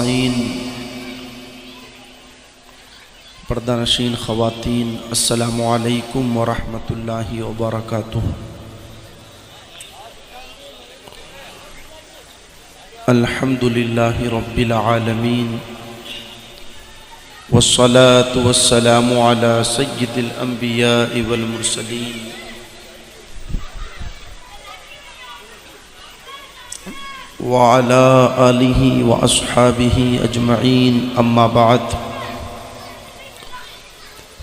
سامعین، پردہ نشین خواتین، السلام علیکم ورحمۃ اللہ وبرکاتہ۔ الحمد للہ رب العالمین، والصلاة والسلام علی سید الانبیاء والمرسلین، وعلى آلہ واصحابہ اجمعین، اما بعد،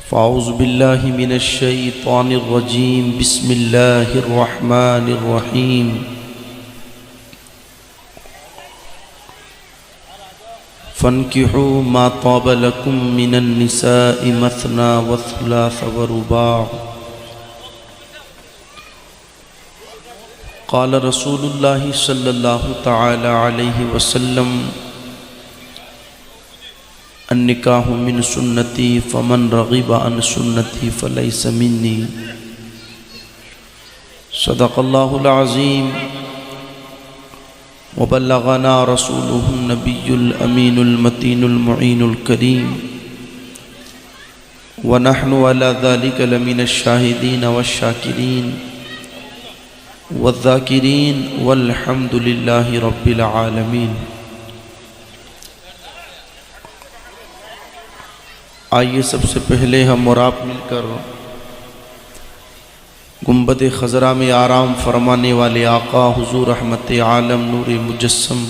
فاعوذ باللہ من الشیطان الرجیم، بسم اللہ الرحمن الرحیم۔ فانکحوا ما طاب لکم من النساء مثنی وثلاث ورباع۔ قال رسول اللہ صلی اللہ تعالی علیہ وسلم: النکاح من سنتی فمن رغب عن سنتی فلیس منی۔ صدق اللہ العظیم وبلغنا رسولہ النبی الامین المتین المعین الکریم، ونحن علی ذلک لمن الشاہدین والشاکرین والذاکرین والحمد للہ رب العالمین۔ آئیے سب سے پہلے ہم اور آپ مل کر گنبد خضرا میں آرام فرمانے والے آقا حضور رحمت عالم نور مجسم،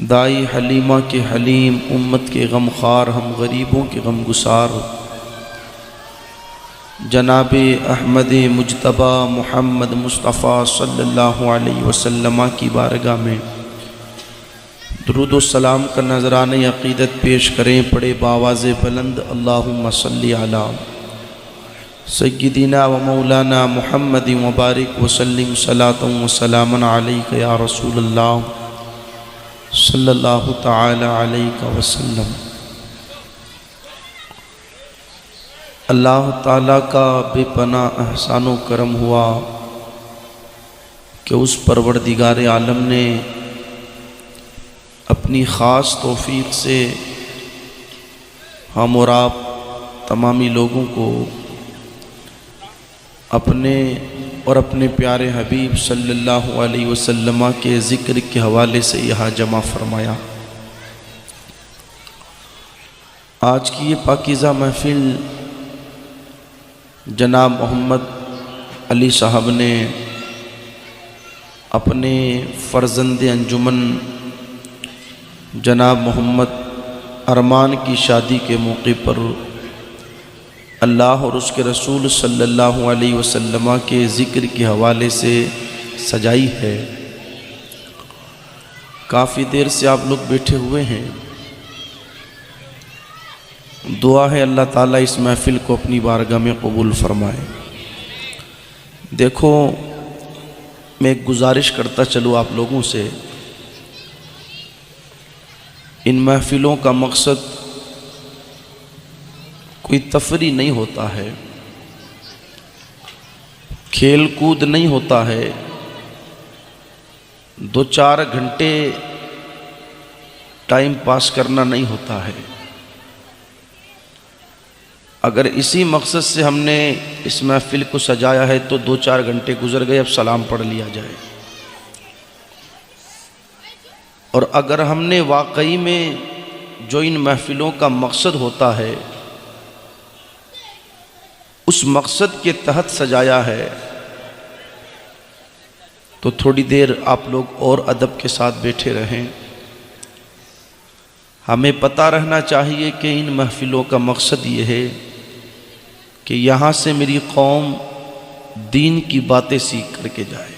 دائی حلیمہ کے حلیم، امت کے غم خوار، ہم غریبوں کے غم گسار، جناب احمد مجتبی محمد مصطفیٰ صلی اللہ علیہ وسلم کی بارگاہ میں درود و سلام کا نذرانہ عقیدت پیش کریں۔ پڑھے بآواز بلند: اللہم صلی علی سیدنا و مولانا محمد مبارک وسلم صلاۃ و سلام علیک یا رسول اللہ صلی اللہ تعالی علیہ وسلم۔ اللہ تعالیٰ کا بے پناہ احسان و کرم ہوا کہ اس پروردگار عالم نے اپنی خاص توفیق سے ہم اور آپ تمامی لوگوں کو اپنے اور اپنے پیارے حبیب صلی اللہ علیہ وسلم کے ذکر کے حوالے سے یہاں جمع فرمایا۔ آج کی یہ پاکیزہ محفل جناب محمد علی صاحب نے اپنے فرزند انجمن جناب محمد ارمان کی شادی کے موقع پر اللہ اور اس کے رسول صلی اللہ علیہ وسلم کے ذکر کے حوالے سے سجائی ہے۔ کافی دیر سے آپ لوگ بیٹھے ہوئے ہیں، دعا ہے اللہ تعالیٰ اس محفل کو اپنی بارگاہ میں قبول فرمائے۔ دیکھو، میں ایک گزارش کرتا چلوں آپ لوگوں سے، ان محفلوں کا مقصد کوئی تفریح نہیں ہوتا ہے، کھیل کود نہیں ہوتا ہے، 2-4 گھنٹے ٹائم پاس کرنا نہیں ہوتا ہے۔ اگر اسی مقصد سے ہم نے اس محفل کو سجایا ہے تو 2-4 گھنٹے گزر گئے، اب سلام پڑھ لیا جائے۔ اور اگر ہم نے واقعی میں جو ان محفلوں کا مقصد ہوتا ہے اس مقصد کے تحت سجایا ہے تو تھوڑی دیر آپ لوگ اور ادب کے ساتھ بیٹھے رہیں۔ ہمیں پتہ رہنا چاہیے کہ ان محفلوں کا مقصد یہ ہے کہ یہاں سے میری قوم دین کی باتیں سیکھ کر کے جائے،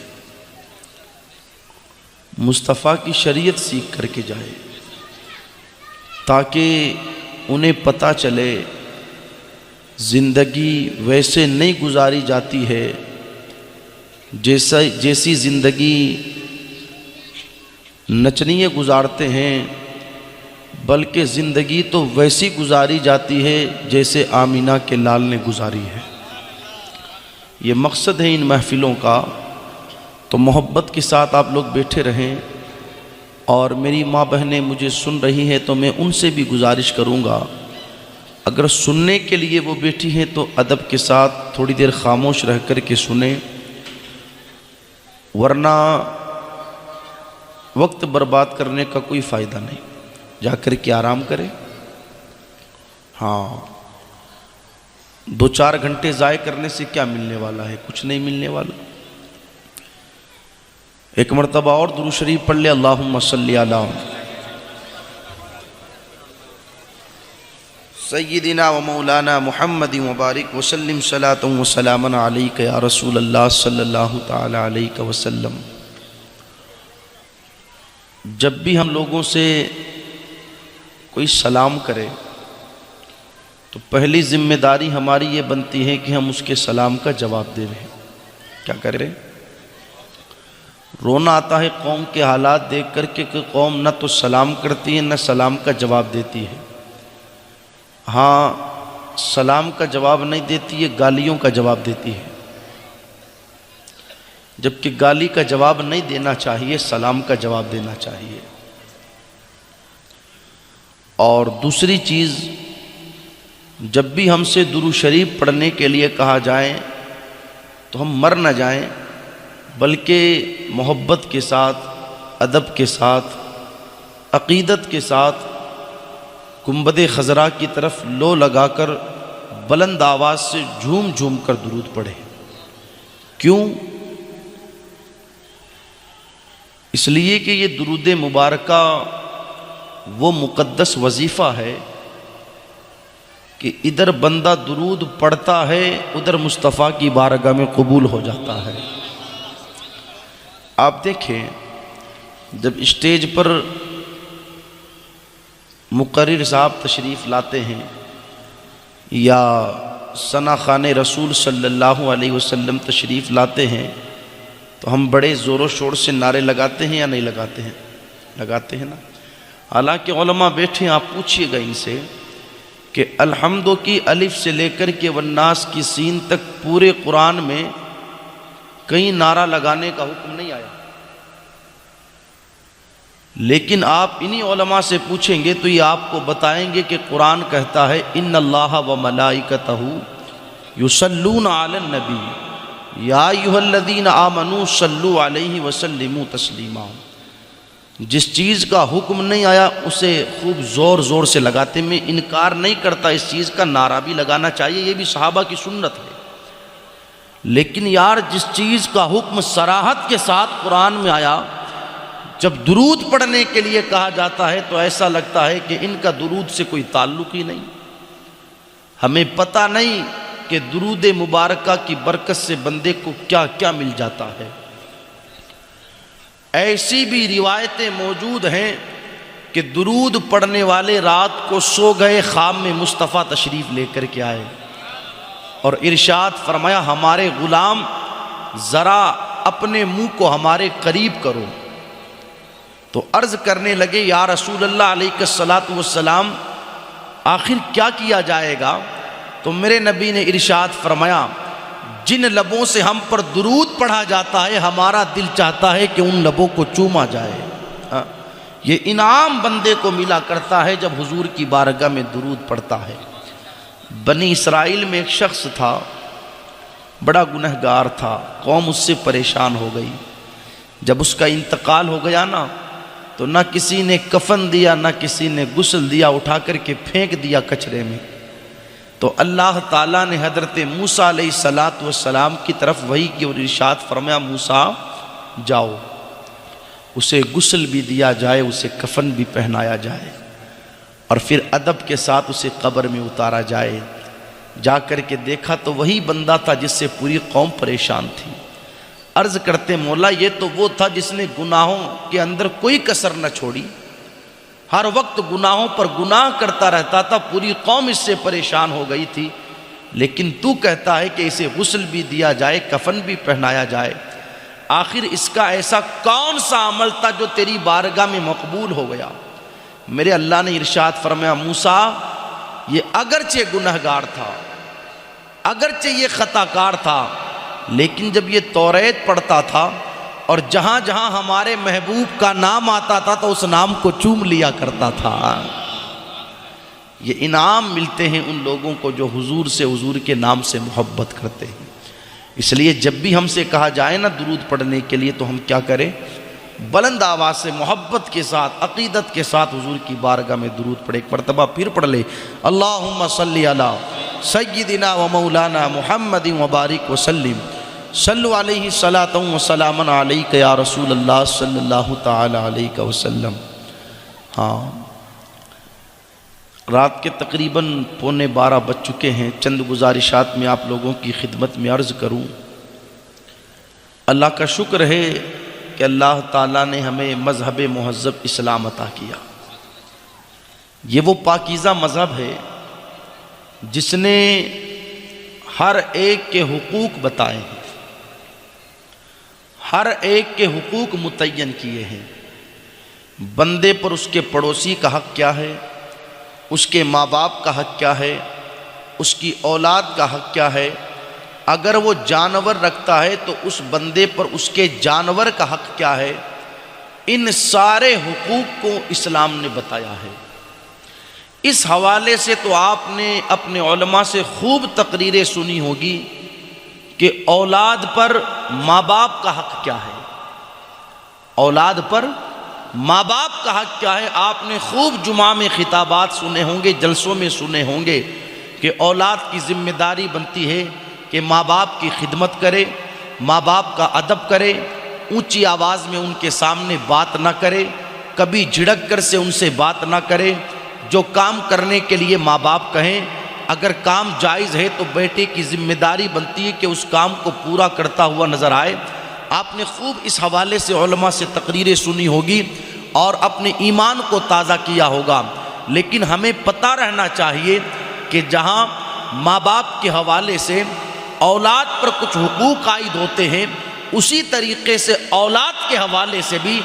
مصطفیٰ کی شریعت سیکھ کر کے جائے، تاکہ انہیں پتہ چلے زندگی ویسے نہیں گزاری جاتی ہے جیسی زندگی نچنیے گزارتے ہیں، بلکہ زندگی تو ویسی گزاری جاتی ہے جیسے آمینہ کے لال نے گزاری ہے۔ یہ مقصد ہے ان محفلوں کا، تو محبت کے ساتھ آپ لوگ بیٹھے رہیں۔ اور میری ماں بہنیں مجھے سن رہی ہیں تو میں ان سے بھی گزارش کروں گا، اگر سننے کے لیے وہ بیٹھی ہیں تو ادب کے ساتھ تھوڑی دیر خاموش رہ کر کے سنیں، ورنہ وقت برباد کرنے کا کوئی فائدہ نہیں، جا کر کے آرام کرے۔ ہاں، 2-4 گھنٹے ضائع کرنے سے کیا ملنے والا ہے؟ کچھ نہیں ملنے والا۔ ایک مرتبہ اور درود شریف پڑھ لے، اللہم صلی علی سیدنا و مولانا محمد مبارک وسلم صلاۃ و سلام علیک یا رسول اللہ صلی اللہ تعالی علیہ وسلم۔ جب بھی ہم لوگوں سے کوئی سلام کرے تو پہلی ذمہ داری ہماری یہ بنتی ہے کہ ہم اس کے سلام کا جواب دے رہے ہیں۔ کیا کریں؟ رونا آتا ہے قوم کے حالات دیکھ کر کے کہ قوم نہ تو سلام کرتی ہے نہ سلام کا جواب دیتی ہے۔ ہاں، سلام کا جواب نہیں دیتی ہے، گالیوں کا جواب دیتی ہے، جبکہ گالی کا جواب نہیں دینا چاہیے، سلام کا جواب دینا چاہیے۔ اور دوسری چیز، جب بھی ہم سے درود شریف پڑھنے کے لیے کہا جائے تو ہم مر نہ جائیں، بلکہ محبت کے ساتھ، ادب کے ساتھ، عقیدت کے ساتھ گنبد خضرا کی طرف لو لگا کر بلند آواز سے جھوم جھوم کر درود پڑھیں۔ کیوں؟ اس لیے کہ یہ درود مبارکہ وہ مقدس وظیفہ ہے کہ ادھر بندہ درود پڑھتا ہے، ادھر مصطفیٰ کی بارگاہ میں قبول ہو جاتا ہے۔ آپ دیکھیں، جب اسٹیج پر مقرر صاحب تشریف لاتے ہیں یا ثنا خوان رسول صلی اللہ علیہ وسلم تشریف لاتے ہیں تو ہم بڑے زور و شور سے نعرے لگاتے ہیں یا نہیں لگاتے ہیں؟ لگاتے ہیں نا۔ حالانکہ علماء بیٹھے، آپ پوچھئے گا ان سے کہ الحمد کی الف سے لے کر کے والناس کی سین تک پورے قرآن میں کہیں نعرہ لگانے کا حکم نہیں آیا، لیکن آپ انہی علماء سے پوچھیں گے تو یہ آپ کو بتائیں گے کہ قرآن کہتا ہے ان اللہ و ملائکتہ یصلون علی النبی یا ایھا الذین آمنوا صلوا علیہ وسلموا تسلیما۔ جس چیز کا حکم نہیں آیا اسے خوب زور زور سے لگاتے۔ میں انکار نہیں کرتا، اس چیز کا نعرہ بھی لگانا چاہیے، یہ بھی صحابہ کی سنت ہے، لیکن یار جس چیز کا حکم صراحت کے ساتھ قرآن میں آیا، جب درود پڑھنے کے لیے کہا جاتا ہے تو ایسا لگتا ہے کہ ان کا درود سے کوئی تعلق ہی نہیں۔ ہمیں پتہ نہیں کہ درود مبارکہ کی برکت سے بندے کو کیا کیا مل جاتا ہے۔ ایسی بھی روایتیں موجود ہیں کہ درود پڑھنے والے رات کو سو گئے، خواب میں مصطفیٰ تشریف لے کر کے آئے اور ارشاد فرمایا ہمارے غلام ذرا اپنے منہ کو ہمارے قریب کرو۔ تو عرض کرنے لگے یا رسول اللہ علیہ الصلاۃ والسلام آخر کیا کیا جائے گا؟ تو میرے نبی نے ارشاد فرمایا جن لبوں سے ہم پر درود پڑھا جاتا ہے ہمارا دل چاہتا ہے کہ ان لبوں کو چوما جائے۔ یہ انعام بندے کو ملا کرتا ہے جب حضور کی بارگاہ میں درود پڑھتا ہے۔ بنی اسرائیل میں ایک شخص تھا، بڑا گنہگار تھا، قوم اس سے پریشان ہو گئی۔ جب اس کا انتقال ہو گیا نا تو نہ کسی نے کفن دیا نہ کسی نے غسل دیا، اٹھا کر کے پھینک دیا کچرے میں۔ تو اللہ تعالیٰ نے حضرت موسیٰ علیہ السلام کی طرف وحی کی اور ارشاد فرمایا موسیٰ جاؤ، اسے غسل بھی دیا جائے، اسے کفن بھی پہنایا جائے اور پھر ادب کے ساتھ اسے قبر میں اتارا جائے۔ جا کر کے دیکھا تو وہی بندہ تھا جس سے پوری قوم پریشان تھی۔ عرض کرتے مولا یہ تو وہ تھا جس نے گناہوں کے اندر کوئی کسر نہ چھوڑی، ہر وقت گناہوں پر گناہ کرتا رہتا تھا، پوری قوم اس سے پریشان ہو گئی تھی، لیکن تو کہتا ہے کہ اسے غسل بھی دیا جائے، کفن بھی پہنایا جائے۔ آخر اس کا ایسا کون سا عمل تھا جو تیری بارگاہ میں مقبول ہو گیا؟ میرے اللہ نے ارشاد فرمایا موسیٰ یہ اگرچہ گنہگار تھا، اگرچہ یہ خطا کار تھا، لیکن جب یہ توریت پڑھتا تھا اور جہاں جہاں ہمارے محبوب کا نام آتا تھا تو اس نام کو چوم لیا کرتا تھا۔ یہ انعام ملتے ہیں ان لوگوں کو جو حضور سے، حضور کے نام سے محبت کرتے ہیں۔ اس لیے جب بھی ہم سے کہا جائے نا درود پڑھنے کے لیے تو ہم کیا کریں؟ بلند آواز سے محبت کے ساتھ، عقیدت کے ساتھ حضور کی بارگاہ میں درود پڑھے۔ ایک مرتبہ پھر پڑھ لے، اللہم صلی علی سیدنا و مولانا محمد وبارک وسلم، صلو علیہ صلاۃ و سلام علیک یا رسول اللہ صلی اللہ تعالی علیہ وسلم۔ ہاں، رات کے تقریباً 11:15 بج چکے ہیں۔ چند گزارشات میں آپ لوگوں کی خدمت میں عرض کروں۔ اللہ کا شکر ہے کہ اللہ تعالیٰ نے ہمیں مذہب مہذب اسلام عطا کیا۔ یہ وہ پاکیزہ مذہب ہے جس نے ہر ایک کے حقوق بتائے ہیں، ہر ایک کے حقوق متعین کیے ہیں۔ بندے پر اس کے پڑوسی کا حق کیا ہے، اس کے ماں باپ کا حق کیا ہے، اس کی اولاد کا حق کیا ہے۔ اگر وہ جانور رکھتا ہے تو اس بندے پر اس کے جانور کا حق کیا ہے۔ ان سارے حقوق کو اسلام نے بتایا ہے۔ اس حوالے سے تو آپ نے اپنے علماء سے خوب تقریریں سنی ہوگی کہ اولاد پر ماں باپ کا حق کیا ہے، اولاد پر ماں باپ کا حق کیا ہے۔ آپ نے خوب جمعہ میں خطابات سنے ہوں گے، جلسوں میں سنے ہوں گے کہ اولاد کی ذمہ داری بنتی ہے کہ ماں باپ کی خدمت کرے، ماں باپ کا ادب کرے، اونچی آواز میں ان کے سامنے بات نہ کرے، کبھی جھڑک کر سے ان سے بات نہ کرے۔ جو کام کرنے کے لیے ماں باپ کہیں، اگر کام جائز ہے تو بیٹے کی ذمہ داری بنتی ہے کہ اس کام کو پورا کرتا ہوا نظر آئے۔ آپ نے خوب اس حوالے سے علماء سے تقریریں سنی ہوگی اور اپنے ایمان کو تازہ کیا ہوگا۔ لیکن ہمیں پتہ رہنا چاہیے کہ جہاں ماں باپ کے حوالے سے اولاد پر کچھ حقوق عائد ہوتے ہیں، اسی طریقے سے اولاد کے حوالے سے بھی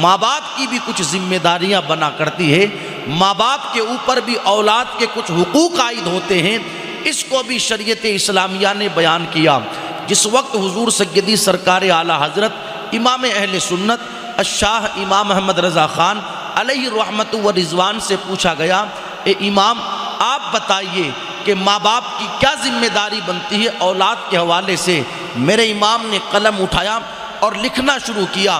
ماں باپ کی بھی کچھ ذمہ داریاں بنا کرتی ہے۔ ماں باپ کے اوپر بھی اولاد کے کچھ حقوق عائد ہوتے ہیں۔ اس کو بھی شریعت اسلامیہ نے بیان کیا۔ جس وقت حضور سیدی سرکار اعلیٰ حضرت امام اہل سنت الشاہ امام محمد رضا خان علیہ رحمت و رضوان سے پوچھا گیا، اے امام آپ بتائیے کہ ماں باپ کی کیا ذمہ داری بنتی ہے اولاد کے حوالے سے؟ میرے امام نے قلم اٹھایا اور لکھنا شروع کیا۔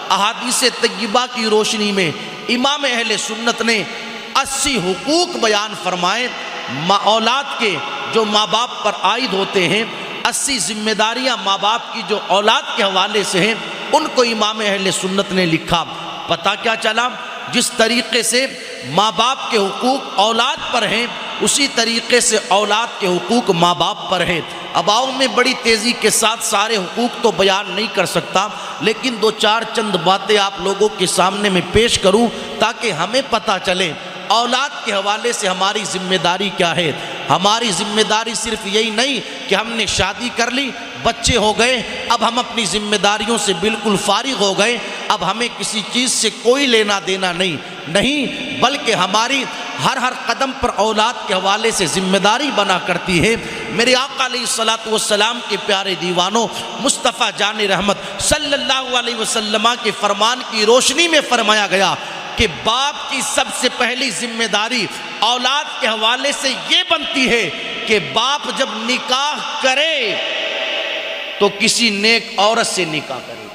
احادیث طیبہ کی روشنی میں امام اہل سنت نے 80 حقوق بیان فرمائے اولاد کے جو ماں باپ پر عائد ہوتے ہیں۔ 80 ذمہ داریاں ماں باپ کی جو اولاد کے حوالے سے ہیں، ان کو امام اہل سنت نے لکھا۔ پتہ کیا چلا؟ جس طریقے سے ماں باپ کے حقوق اولاد پر ہیں، اسی طریقے سے اولاد کے حقوق ماں باپ پر ہیں۔ اب آؤ میں بڑی تیزی کے ساتھ سارے حقوق تو بیان نہیں کر سکتا، لیکن دو چار چند باتیں آپ لوگوں کے سامنے میں پیش کروں تاکہ ہمیں پتہ چلے اولاد کے حوالے سے ہماری ذمہ داری کیا ہے۔ ہماری ذمہ داری صرف یہی نہیں کہ ہم نے شادی کر لی، بچے ہو گئے، اب ہم اپنی ذمہ داریوں سے بالکل فارغ ہو گئے، اب ہمیں کسی چیز سے کوئی لینا دینا نہیں، بلکہ ہماری ہر قدم پر اولاد کے حوالے سے ذمہ داری بنا کرتی ہے۔ میرے آقا علیہ الصلوۃ والسلام کے پیارے دیوانوں، مصطفیٰ جان رحمت صلی اللہ علیہ وسلم کے فرمان کی روشنی میں فرمایا گیا کہ باپ کی سب سے پہلی ذمہ داری اولاد کے حوالے سے یہ بنتی ہے کہ باپ جب نکاح کرے تو کسی نیک عورت سے نکاح کرے۔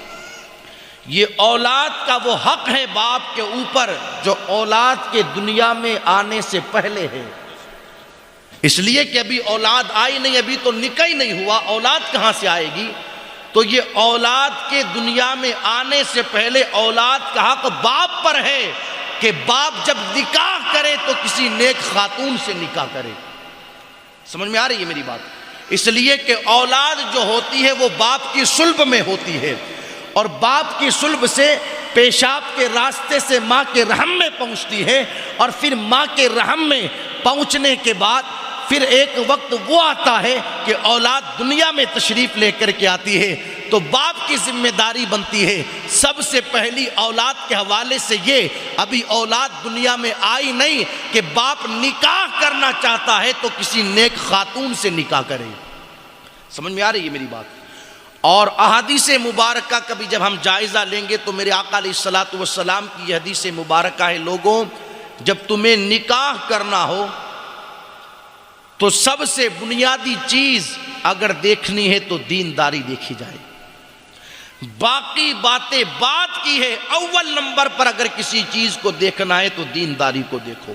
یہ اولاد کا وہ حق ہے باپ کے اوپر جو اولاد کے دنیا میں آنے سے پہلے ہے۔ اس لیے کہ ابھی اولاد آئی نہیں، ابھی تو نکاح ہی نہیں ہوا، اولاد کہاں سے آئے گی؟ تو یہ اولاد کے دنیا میں آنے سے پہلے اولاد کا حق باپ پر ہے کہ باپ جب نکاح کرے تو کسی نیک خاتون سے نکاح کرے۔ سمجھ میں آ رہی ہے میری بات؟ اس لیے کہ اولاد جو ہوتی ہے وہ باپ کی صلب میں ہوتی ہے، اور باپ کی صلب سے پیشاب کے راستے سے ماں کے رحم میں پہنچتی ہے، اور پھر ماں کے رحم میں پہنچنے کے بعد پھر ایک وقت وہ آتا ہے کہ اولاد دنیا میں تشریف لے کر کے آتی ہے۔ تو باپ کی ذمہ داری بنتی ہے سب سے پہلی اولاد کے حوالے سے یہ، ابھی اولاد دنیا میں آئی نہیں کہ باپ نکاح کرنا چاہتا ہے تو کسی نیک خاتون سے نکاح کرے۔ سمجھ میں آ رہی ہے میری بات؟ اور احادیث مبارکہ کا بھی جب ہم جائزہ لیں گے تو میرے آقا علیہ الصلوۃ والسلام کی یہ حدیث مبارکہ ہے، لوگوں جب تمہیں نکاح کرنا ہو تو سب سے بنیادی چیز اگر دیکھنی ہے تو دینداری دیکھی جائے، باقی باتیں بات کی ہے، اول نمبر پر اگر کسی چیز کو دیکھنا ہے تو دینداری کو دیکھو۔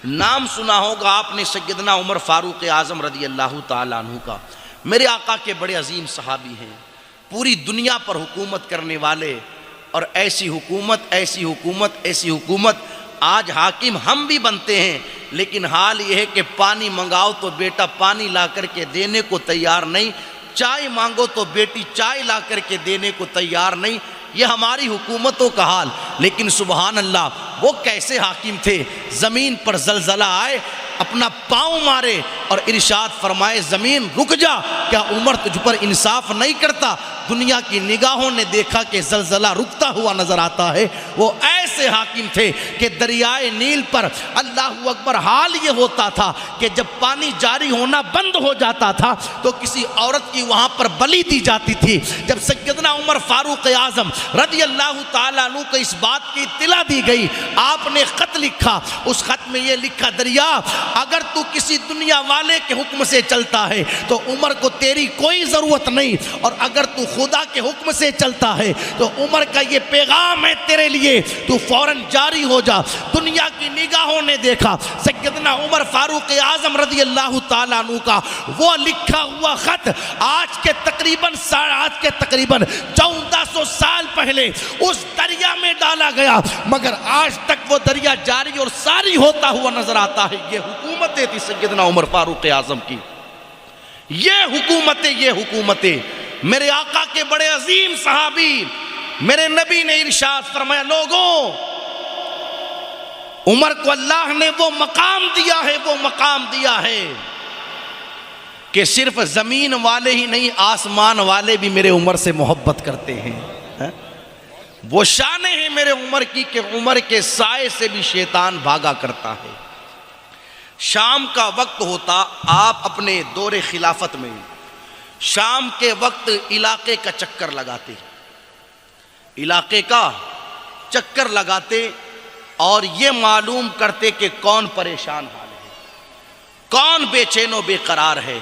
نام سنا ہوگا آپ نے سیدنا عمر فاروق اعظم رضی اللہ تعالیٰ عنہ کا، میرے آقا کے بڑے عظیم صحابی ہیں، پوری دنیا پر حکومت کرنے والے، اور ایسی حکومت آج حاکم ہم بھی بنتے ہیں، لیکن حال یہ ہے کہ پانی منگاؤ تو بیٹا پانی لا کر کے دینے کو تیار نہیں، چائے مانگو تو بیٹی چائے لا کر کے دینے کو تیار نہیں، یہ ہماری حکومتوں کا حال۔ لیکن سبحان اللہ، وہ کیسے حاکم تھے، زمین پر زلزلہ آئے اپنا پاؤں مارے اور ارشاد فرمائے زمین رک جا، کیا عمر تجھ پر انصاف نہیں کرتا؟ دنیا کی نگاہوں نے دیکھا کہ زلزلہ رکتا ہوا نظر آتا ہے۔ وہ ایسے حاکم تھے کہ دریائے نیل پر اللہ اکبر حال یہ ہوتا تھا کہ جب پانی جاری ہونا بند ہو جاتا تھا تو کسی عورت کی وہاں پر بلی دی جاتی تھی۔ جب سیدنا عمر فاروق اعظم رضی اللہ تعالیٰ عنہ کو اس بات کی اطلاع دی گئی، آپ نے خط لکھا، اس خط میں یہ لکھا، دریا اگر تو کسی دنیا والے کے حکم سے چلتا ہے تو عمر کو تیری کوئی ضرورت نہیں، اور اگر تو خدا کے حکم سے چلتا ہے تو عمر کا یہ پیغام ہے تیرے لیے، تو فوراً جاری ہو جا۔ دنیا کی نگاہوں نے دیکھا سیدنا عمر فاروق اعظم رضی اللہ تعالیٰ عنہ کا وہ لکھا ہوا خط آج کے تقریباً 1400 سال پہلے اس دریا میں ڈالا گیا، مگر آج تک وہ دریا جاری اور ساری ہوتا ہوا نظر آتا ہے۔ یہ حکومتیں تھی سیدنا عمر فاروق اعظم کی، یہ حکومتیں میرے آقا کے بڑے عظیم صحابی، میرے نبی نے ارشاد فرمایا، لوگوں عمر کو اللہ نے وہ مقام دیا ہے کہ صرف زمین والے ہی نہیں، آسمان والے بھی میرے عمر سے محبت کرتے ہیں۔ وہ شان ہے میرے عمر کی کہ عمر کے سائے سے بھی شیطان بھاگا کرتا ہے۔ شام کا وقت ہوتا، آپ اپنے دور خلافت میں شام کے وقت علاقے کا چکر لگاتے اور یہ معلوم کرتے کہ کون پریشان حال ہے، کون بے چین و بے قرار ہے،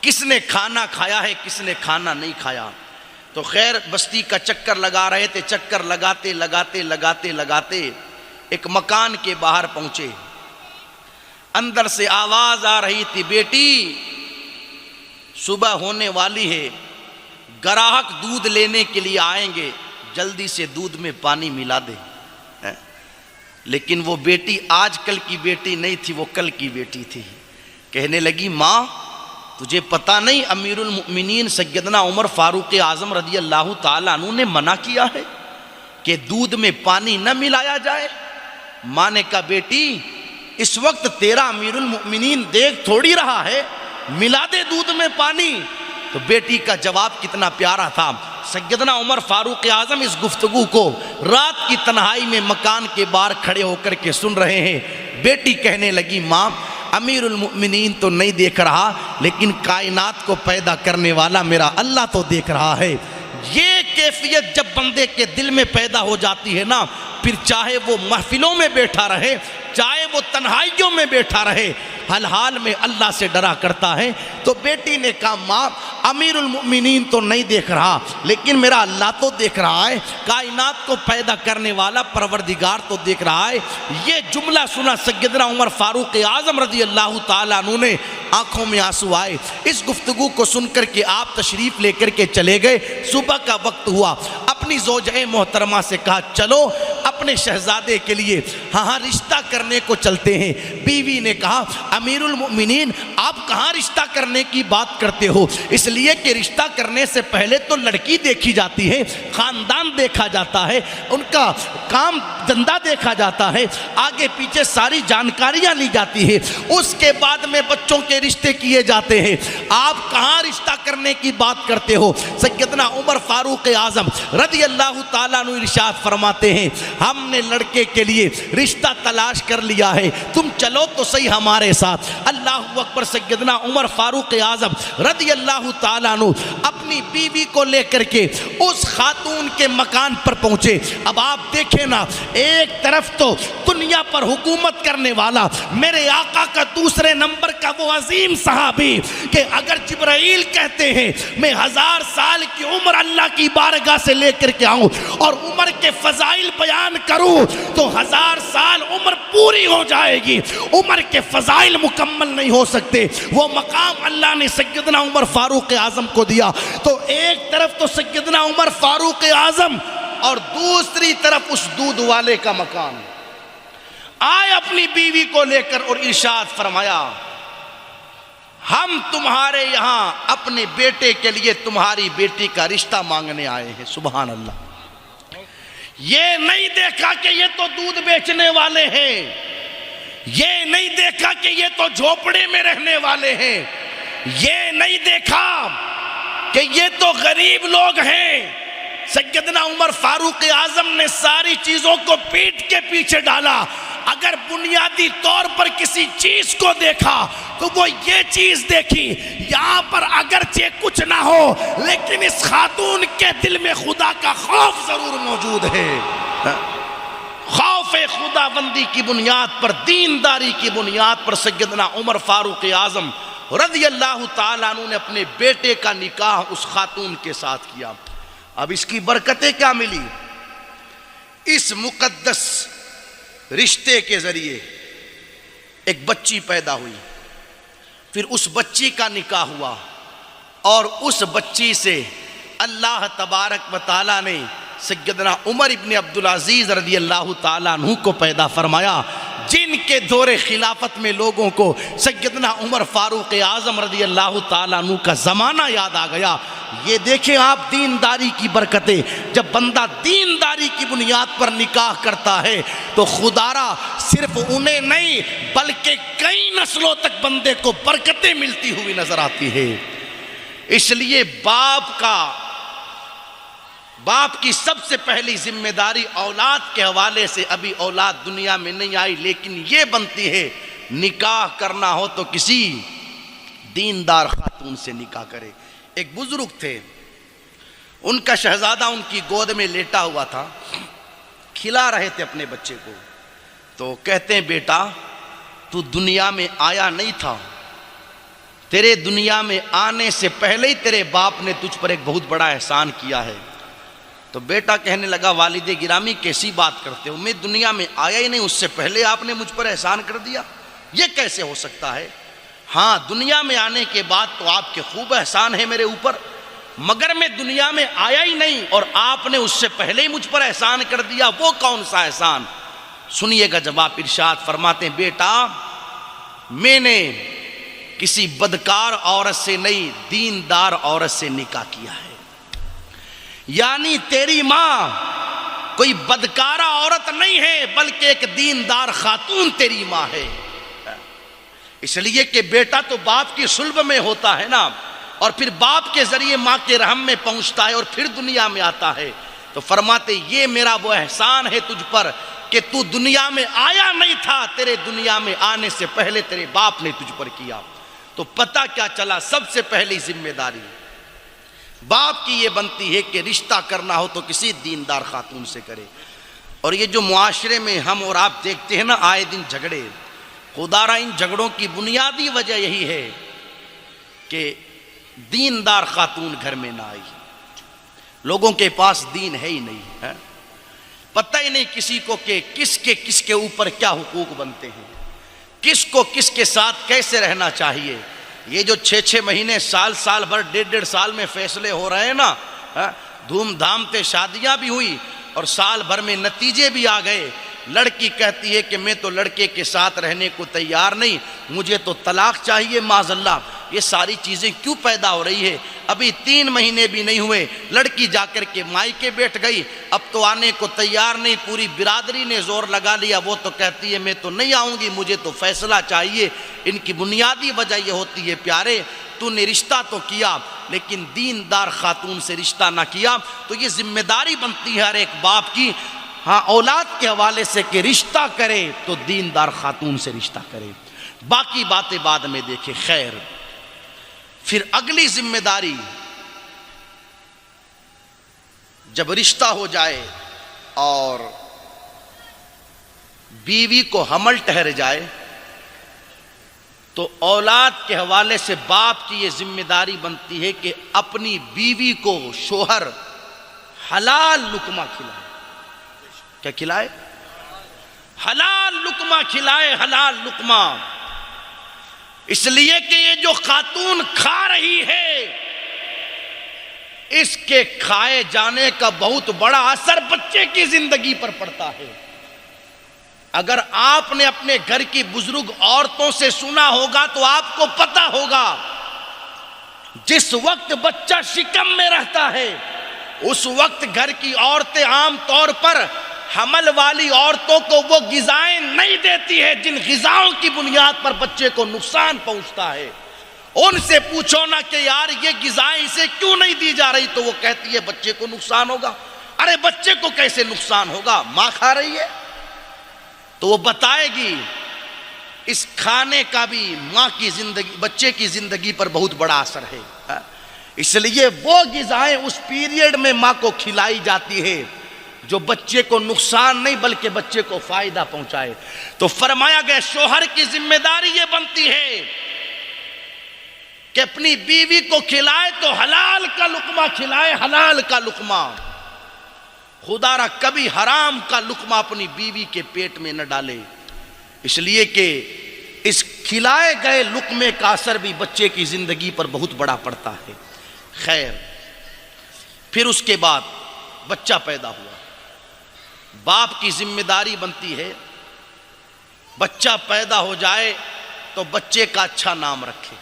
کس نے کھانا کھایا ہے، کس نے کھانا نہیں کھایا۔ تو خیر بستی کا چکر لگا رہے تھے، چکر لگاتے ایک مکان کے باہر پہنچے، اندر سے آواز آ رہی تھی، بیٹی صبح ہونے والی ہے، گراہک دودھ لینے کے لیے آئیں گے، جلدی سے دودھ میں پانی ملا دے۔ لیکن وہ بیٹی آج کل کی بیٹی نہیں تھی، وہ کل کی بیٹی تھی۔ کہنے لگی، ماں تجھے پتا نہیں امیر المؤمنین سیدنا عمر فاروق اعظم رضی اللہ تعالیٰ عنہ نے منع کیا ہے کہ دودھ میں پانی نہ ملایا جائے؟ ماں نے کہا، بیٹی اس وقت تیرا امیر المؤمنین دیکھ تھوڑی رہا ہے، ملا دے دودھ میں پانی۔ تو بیٹی کا جواب کتنا پیارا تھا۔ سیدنا عمر فاروق اعظم اس گفتگو کو رات کی تنہائی میں مکان کے باہر کھڑے ہو کر کے سن رہے ہیں۔ بیٹی کہنے لگی، ماں امیر المؤمنین تو نہیں دیکھ رہا، لیکن کائنات کو پیدا کرنے والا میرا اللہ تو دیکھ رہا ہے۔ یہ کیفیت جب بندے کے دل میں پیدا ہو جاتی ہے نا، پھر چاہے وہ محفلوں میں بیٹھا رہے، چاہے وہ تنہائیوں میں بیٹھا رہے، ہر حال میں اللہ سے ڈرا کرتا ہے۔ تو بیٹی نے کہا، ماں امیر المؤمنین تو نہیں دیکھ رہا، لیکن میرا اللہ تو دیکھ رہا ہے، کائنات کو پیدا کرنے والا پروردگار تو دیکھ رہا ہے۔ یہ جملہ سنا سیدنا عمر فاروق اعظم رضی اللہ تعالیٰ عنہ نے آنکھوں میں آنسو آئے۔ اس گفتگو کو سن کر کے آپ تشریف لے کر کے چلے گئے۔ صبح کا وقت ہوا، اپنی زوجہ محترمہ سے کہا، چلو اپنے شہزادے کے لیے ہاں رشتہ کرنے کو چلتے ہیں۔ بیوی نے کہا، امیر المؤمنین آپ کہاں رشتہ کرنے کی بات کرتے ہو؟ اس لیے کہ رشتہ کرنے سے پہلے تو لڑکی دیکھی جاتی ہے، خاندان دیکھا جاتا ہے، ان کا کام دھندا دیکھا جاتا ہے، آگے پیچھے ساری جانکاریاں لی جاتی ہے، اس کے بعد میں بچوں کے رشتے کیے جاتے ہیں۔ آپ کہاں رشتہ کرنے کی بات کرتے ہو؟ سیدنا عمر فاروق اعظم رضی اللہ تعالیٰ عنہ ارشاد فرماتے ہیں، ہم نے لڑکے کے لیے رشتہ تلاش کر لیا ہے، تم چلو تو صحیح ہمارے ساتھ۔ اللہ اللہ اکبر سیدنا عمر فاروق اعظم رضی اللہ تعالیٰ عنہ اپنی بیوی کو لے کر کے اس خاتون کے مکان پر پہنچے۔ اب آپ دیکھیں نا، ایک طرف تو دنیا پر حکومت کرنے والا میرے آقا کا دوسرے نمبر کا وہ عظیم صحابی کہ اگر جبرائیل کہتے ہیں میں 1000 سال کی عمر اللہ کی بارگاہ سے لے کر کے آؤں اور عمر کے فضائل بیان کروں تو 1000 سال عمر پوری ہو جائے گی، عمر کے فضائل مکمل نہیں ہو سکتے۔ وہ مقام اللہ نے سیدنا عمر فاروق اعظم کو دیا، تو ایک طرف تو سیدنا عمر فاروق اعظم اور دوسری طرف اس دودھ والے کا مکان۔ آئے اپنی بیوی کو لے کر اور ارشاد فرمایا ہم تمہارے یہاں اپنے بیٹے کے لیے تمہاری بیٹی کا رشتہ مانگنے آئے ہیں۔ سبحان اللہ۔ یہ نہیں دیکھا کہ یہ تو دودھ بیچنے والے ہیں، یہ نہیں دیکھا کہ یہ تو جھوپڑے میں رہنے والے ہیں، یہ نہیں دیکھا کہ یہ تو غریب لوگ ہیں۔ سیدنا عمر فاروق اعظم نے ساری چیزوں کو پیٹ کے پیچھے ڈالا۔ اگر بنیادی طور پر کسی چیز کو دیکھا تو وہ یہ چیز دیکھی، یہاں پر اگرچہ کچھ نہ ہو لیکن اس خاتون کے دل میں خدا کا خوف ضرور موجود ہے۔ خوف خدا بندی کی بنیاد پر، دینداری کی بنیاد پر سیدنا عمر فاروق اعظم رضی اللہ تعالیٰ عنہ نے اپنے بیٹے کا نکاح اس خاتون کے ساتھ کیا۔ اب اس کی برکتیں کیا ملی؟ اس مقدس رشتے کے ذریعے ایک بچی پیدا ہوئی، پھر اس بچی کا نکاح ہوا اور اس بچی سے اللہ تبارک و تعالیٰ نے سیدنا عمر ابن عبدالعزیز رضی اللہ تعالیٰ عنہ کو پیدا فرمایا، جن کے دور خلافت میں لوگوں کو سیدنا عمر فاروق اعظم رضی اللہ تعالیٰ عنہ کا زمانہ یاد آ گیا۔ یہ دیکھیں آپ دینداری کی برکتیں، جب بندہ دینداری کی بنیاد پر نکاح کرتا ہے تو خدا را صرف انہیں نہیں بلکہ کئی نسلوں تک بندے کو برکتیں ملتی ہوئی نظر آتی ہے۔ اس لیے باپ کی سب سے پہلی ذمہ داری اولاد کے حوالے سے، ابھی اولاد دنیا میں نہیں آئی لیکن یہ بنتی ہے نکاح کرنا ہو تو کسی دیندار خاتون سے نکاح کرے۔ ایک بزرگ تھے، ان کا شہزادہ ان کی گود میں لیٹا ہوا تھا، کھلا رہے تھے اپنے بچے کو، تو کہتے ہیں بیٹا تو دنیا میں آیا نہیں تھا، تیرے دنیا میں آنے سے پہلے ہی تیرے باپ نے تجھ پر ایک بہت بڑا احسان کیا ہے۔ تو بیٹا کہنے لگا والد گرامی کیسی بات کرتے ہو، میں دنیا میں آیا ہی نہیں، اس سے پہلے آپ نے مجھ پر احسان کر دیا، یہ کیسے ہو سکتا ہے؟ ہاں دنیا میں آنے کے بعد تو آپ کے خوب احسان ہے میرے اوپر، مگر میں دنیا میں آیا ہی نہیں اور آپ نے اس سے پہلے ہی مجھ پر احسان کر دیا، وہ کون سا احسان؟ سنیے گا جواب، ارشاد فرماتے ہیں بیٹا میں نے کسی بدکار عورت سے نہیں دیندار عورت سے نکاح کیا ہے، یعنی تیری ماں کوئی بدکارہ عورت نہیں ہے بلکہ ایک دیندار خاتون تیری ماں ہے۔ اس لیے کہ بیٹا تو باپ کی صلب میں ہوتا ہے نا، اور پھر باپ کے ذریعے ماں کے رحم میں پہنچتا ہے اور پھر دنیا میں آتا ہے۔ تو فرماتے یہ میرا وہ احسان ہے تجھ پر کہ تو دنیا میں آیا نہیں تھا، تیرے دنیا میں آنے سے پہلے تیرے باپ نے تجھ پر کیا۔ تو پتہ کیا چلا؟ سب سے پہلی ذمہ داری باپ کی یہ بنتی ہے کہ رشتہ کرنا ہو تو کسی دیندار خاتون سے کرے۔ اور یہ جو معاشرے میں ہم اور آپ دیکھتے ہیں نا آئے دن جھگڑے، خدا را ان جھگڑوں کی بنیادی وجہ یہی ہے کہ دیندار خاتون گھر میں نہ آئی، لوگوں کے پاس دین ہے ہی نہیں ہے، پتہ ہی نہیں کسی کو کہ کس کے اوپر کیا حقوق بنتے ہیں، کس کو کس کے ساتھ کیسے رہنا چاہیے۔ یہ جو 6 مہینے سال بھر 1.5 سال میں فیصلے ہو رہے ہیں نا، دھوم دھام سے شادیاں بھی ہوئی اور سال بھر میں نتیجے بھی آ گئے۔ لڑکی کہتی ہے کہ میں تو لڑکے کے ساتھ رہنے کو تیار نہیں، مجھے تو طلاق چاہیے معاذ اللہ۔ یہ ساری چیزیں کیوں پیدا ہو رہی ہے؟ ابھی 3 مہینے بھی نہیں ہوئے لڑکی جا کر کے مائکے بیٹھ گئی، اب تو آنے کو تیار نہیں، پوری برادری نے زور لگا لیا، وہ تو کہتی ہے میں تو نہیں آؤں گی، مجھے تو فیصلہ چاہیے۔ ان کی بنیادی وجہ یہ ہوتی ہے پیارے تو نے رشتہ تو کیا لیکن دیندار خاتون سے رشتہ نہ کیا۔ تو یہ ذمہ داری بنتی ہے ہر ایک باپ کی، ہاں اولاد کے حوالے سے کہ رشتہ کرے تو دیندار خاتون سے رشتہ کرے۔ باقی باتیں بعد میں دیکھیں. خیر، پھر اگلی ذمہ داری جب رشتہ ہو جائے اور بیوی کو حمل ٹھہر جائے تو اولاد کے حوالے سے باپ کی یہ ذمہ داری بنتی ہے کہ اپنی بیوی کو شوہر حلال لقمہ کھلائے. کیا کھلائے؟ حلال لقمہ کھلائے. حلال لقمہ اس لیے کہ یہ جو خاتون کھا رہی ہے اس کے کھائے جانے کا بہت بڑا اثر بچے کی زندگی پر پڑتا ہے. اگر آپ نے اپنے گھر کی بزرگ عورتوں سے سنا ہوگا تو آپ کو پتہ ہوگا جس وقت بچہ شکم میں رہتا ہے اس وقت گھر کی عورتیں عام طور پر حمل والی عورتوں کو وہ غذائیں نہیں دیتی ہے جن غذاؤں کی بنیاد پر بچے کو نقصان پہنچتا ہے. ان سے پوچھو نا کہ یار یہ غذائیں اسے کیوں نہیں دی جا رہی تو وہ کہتی ہے بچے کو نقصان ہوگا. ارے بچے کو کیسے نقصان ہوگا؟ ماں کھا رہی ہے تو وہ بتائے گی. اس کھانے کا بھی ماں کی زندگی بچے کی زندگی پر بہت بڑا اثر ہے. اس لیے وہ غذائیں اس پیریڈ میں ماں کو کھلائی جاتی ہے جو بچے کو نقصان نہیں بلکہ بچے کو فائدہ پہنچائے. تو فرمایا گیا شوہر کی ذمہ داری یہ بنتی ہے کہ اپنی بیوی کو کھلائے تو حلال کا لقمہ کھلائے. حلال کا لقمہ. خدا را کبھی حرام کا لقمہ اپنی بیوی کے پیٹ میں نہ ڈالے اس لیے کہ اس کھلائے گئے لقمے کا اثر بھی بچے کی زندگی پر بہت بڑا پڑتا ہے. خیر، پھر اس کے بعد بچہ پیدا ہوا. باپ کی ذمہ داری بنتی ہے بچہ پیدا ہو جائے تو بچے کا اچھا نام رکھے.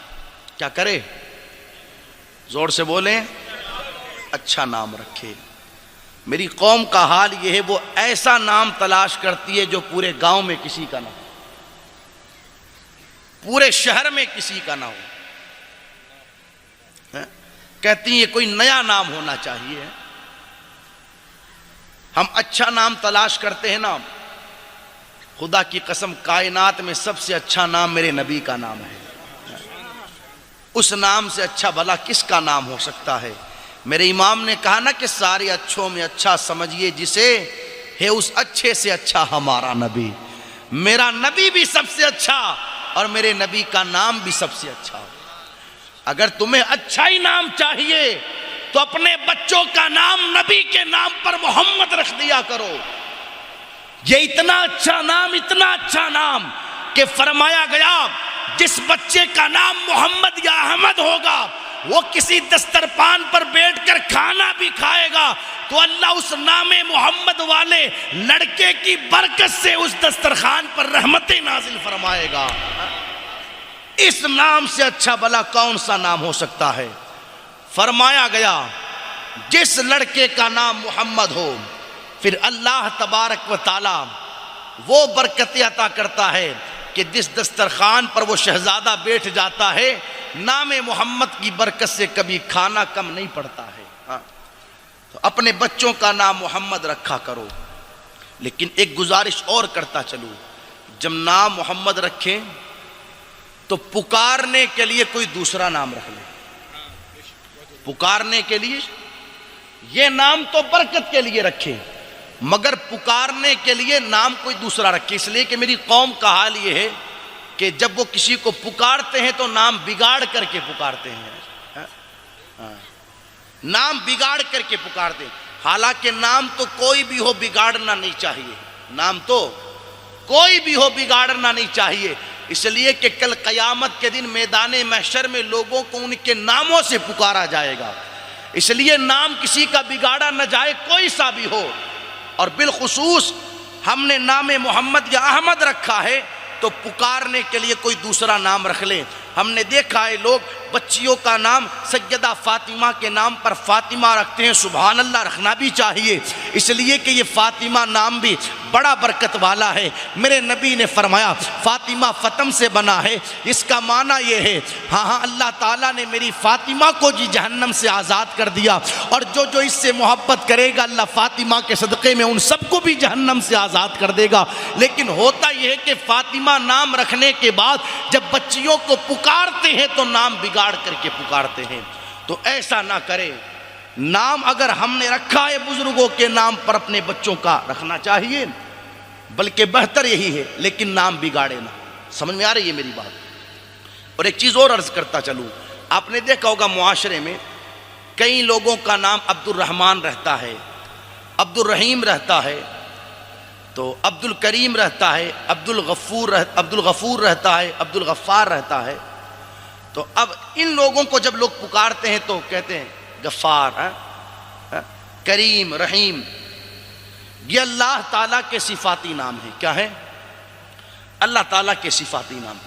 کیا کرے؟ زور سے بولیں. اچھا نام رکھے. میری قوم کا حال یہ ہے وہ ایسا نام تلاش کرتی ہے جو پورے گاؤں میں کسی کا نہ ہو، پورے شہر میں کسی کا نہ ہو. کہتی ہیں یہ کوئی نیا نام ہونا چاہیے. ہم اچھا نام تلاش کرتے ہیں نا. خدا کی قسم کائنات میں سب سے اچھا نام میرے نبی کا نام ہے. اس نام سے اچھا بھلا کس کا نام ہو سکتا ہے؟ میرے امام نے کہا نا کہ سارے اچھوں میں اچھا سمجھیے جسے ہے اس اچھے سے اچھا ہمارا نبی. میرا نبی بھی سب سے اچھا اور میرے نبی کا نام بھی سب سے اچھا. اگر تمہیں اچھا ہی نام چاہیے تو اپنے بچوں کا نام نبی کے نام پر محمد رکھ دیا کرو. یہ اتنا اچھا نام کہ فرمایا گیا جس بچے کا نام محمد یا احمد ہوگا وہ کسی دسترخوان پر بیٹھ کر کھانا بھی کھائے گا تو اللہ اس نام محمد والے لڑکے کی برکت سے اس دسترخوان پر رحمتیں نازل فرمائے گا. اس نام سے اچھا بھلا کون سا نام ہو سکتا ہے؟ فرمایا گیا جس لڑکے کا نام محمد ہو پھر اللہ تبارک و تعالی وہ برکت عطا کرتا ہے کہ جس دسترخوان پر وہ شہزادہ بیٹھ جاتا ہے نام محمد کی برکت سے کبھی کھانا کم نہیں پڑتا ہے. تو اپنے بچوں کا نام محمد رکھا کرو. لیکن ایک گزارش اور کرتا چلو، جب نام محمد رکھیں تو پکارنے کے لیے کوئی دوسرا نام رکھ لیں. پکارنے کے لیے یہ نام تو برکت کے لیے رکھیں مگر پکارنے کے لیے نام کوئی دوسرا رکھے. اس لیے کہ میری قوم کا حال یہ ہے کہ جب وہ کسی کو پکارتے ہیں تو نام بگاڑ کر کے پکارتے ہیں. نام بگاڑ کر کے پکارتے ہیں. حالانکہ نام تو کوئی بھی ہو بگاڑنا نہیں چاہیے. نام تو کوئی بھی ہو بگاڑنا نہیں چاہیے. اس لیے کہ کل قیامت کے دن میدان محشر میں لوگوں کو ان کے ناموں سے پکارا جائے گا. اس لیے نام کسی کا بگاڑا نہ جائے کوئی سا بھی ہو. اور بالخصوص ہم نے نام محمد یا احمد رکھا ہے تو پکارنے کے لیے کوئی دوسرا نام رکھ لیں. ہم نے دیکھا ہے لوگ بچیوں کا نام سیدہ فاطمہ کے نام پر فاطمہ رکھتے ہیں. سبحان اللہ، رکھنا بھی چاہیے. اس لیے کہ یہ فاطمہ نام بھی بڑا برکت والا ہے۔ میرے نبی نے فرمایا فاطمہ فتم سے بنا ہے، اس کا معنی یہ ہے ہاں اللہ تعالیٰ نے میری فاطمہ کو جی جہنم سے آزاد کر دیا، اور جو جو اس سے محبت کرے گا اللہ فاطمہ کے صدقے میں ان سب کو بھی جہنم سے آزاد کر دے گا۔ لیکن ہوتا یہ ہے کہ فاطمہ نام رکھنے کے بعد جب بچیوں کو پکارتے ہیں تو نام بگاڑ کر کے پکارتے ہیں، تو ایسا نہ کرے۔ نام اگر ہم نے رکھا ہے بزرگوں کے نام پر اپنے بچوں کا رکھنا چاہیے، بلکہ بہتر یہی ہے، لیکن نام بگاڑے نہ۔ سمجھ میں آ رہی ہے میری بات؟ اور ایک چیز اور عرض کرتا چلوں، آپ نے دیکھا ہوگا معاشرے میں کئی لوگوں کا نام عبد الرحمن رہتا ہے، عبد الرحیم رہتا ہے، تو عبد الکریم رہتا ہے، عبد الغفور رہتا ہے، عبد الغفار رہتا ہے۔ تو اب ان لوگوں کو جب لوگ پکارتے ہیں تو کہتے ہیں غفار، کریم، رحیم۔ یہ اللہ تعالیٰ کے صفاتی نام ہیں۔ کیا ہے؟ اللہ تعالیٰ کے صفاتی نام۔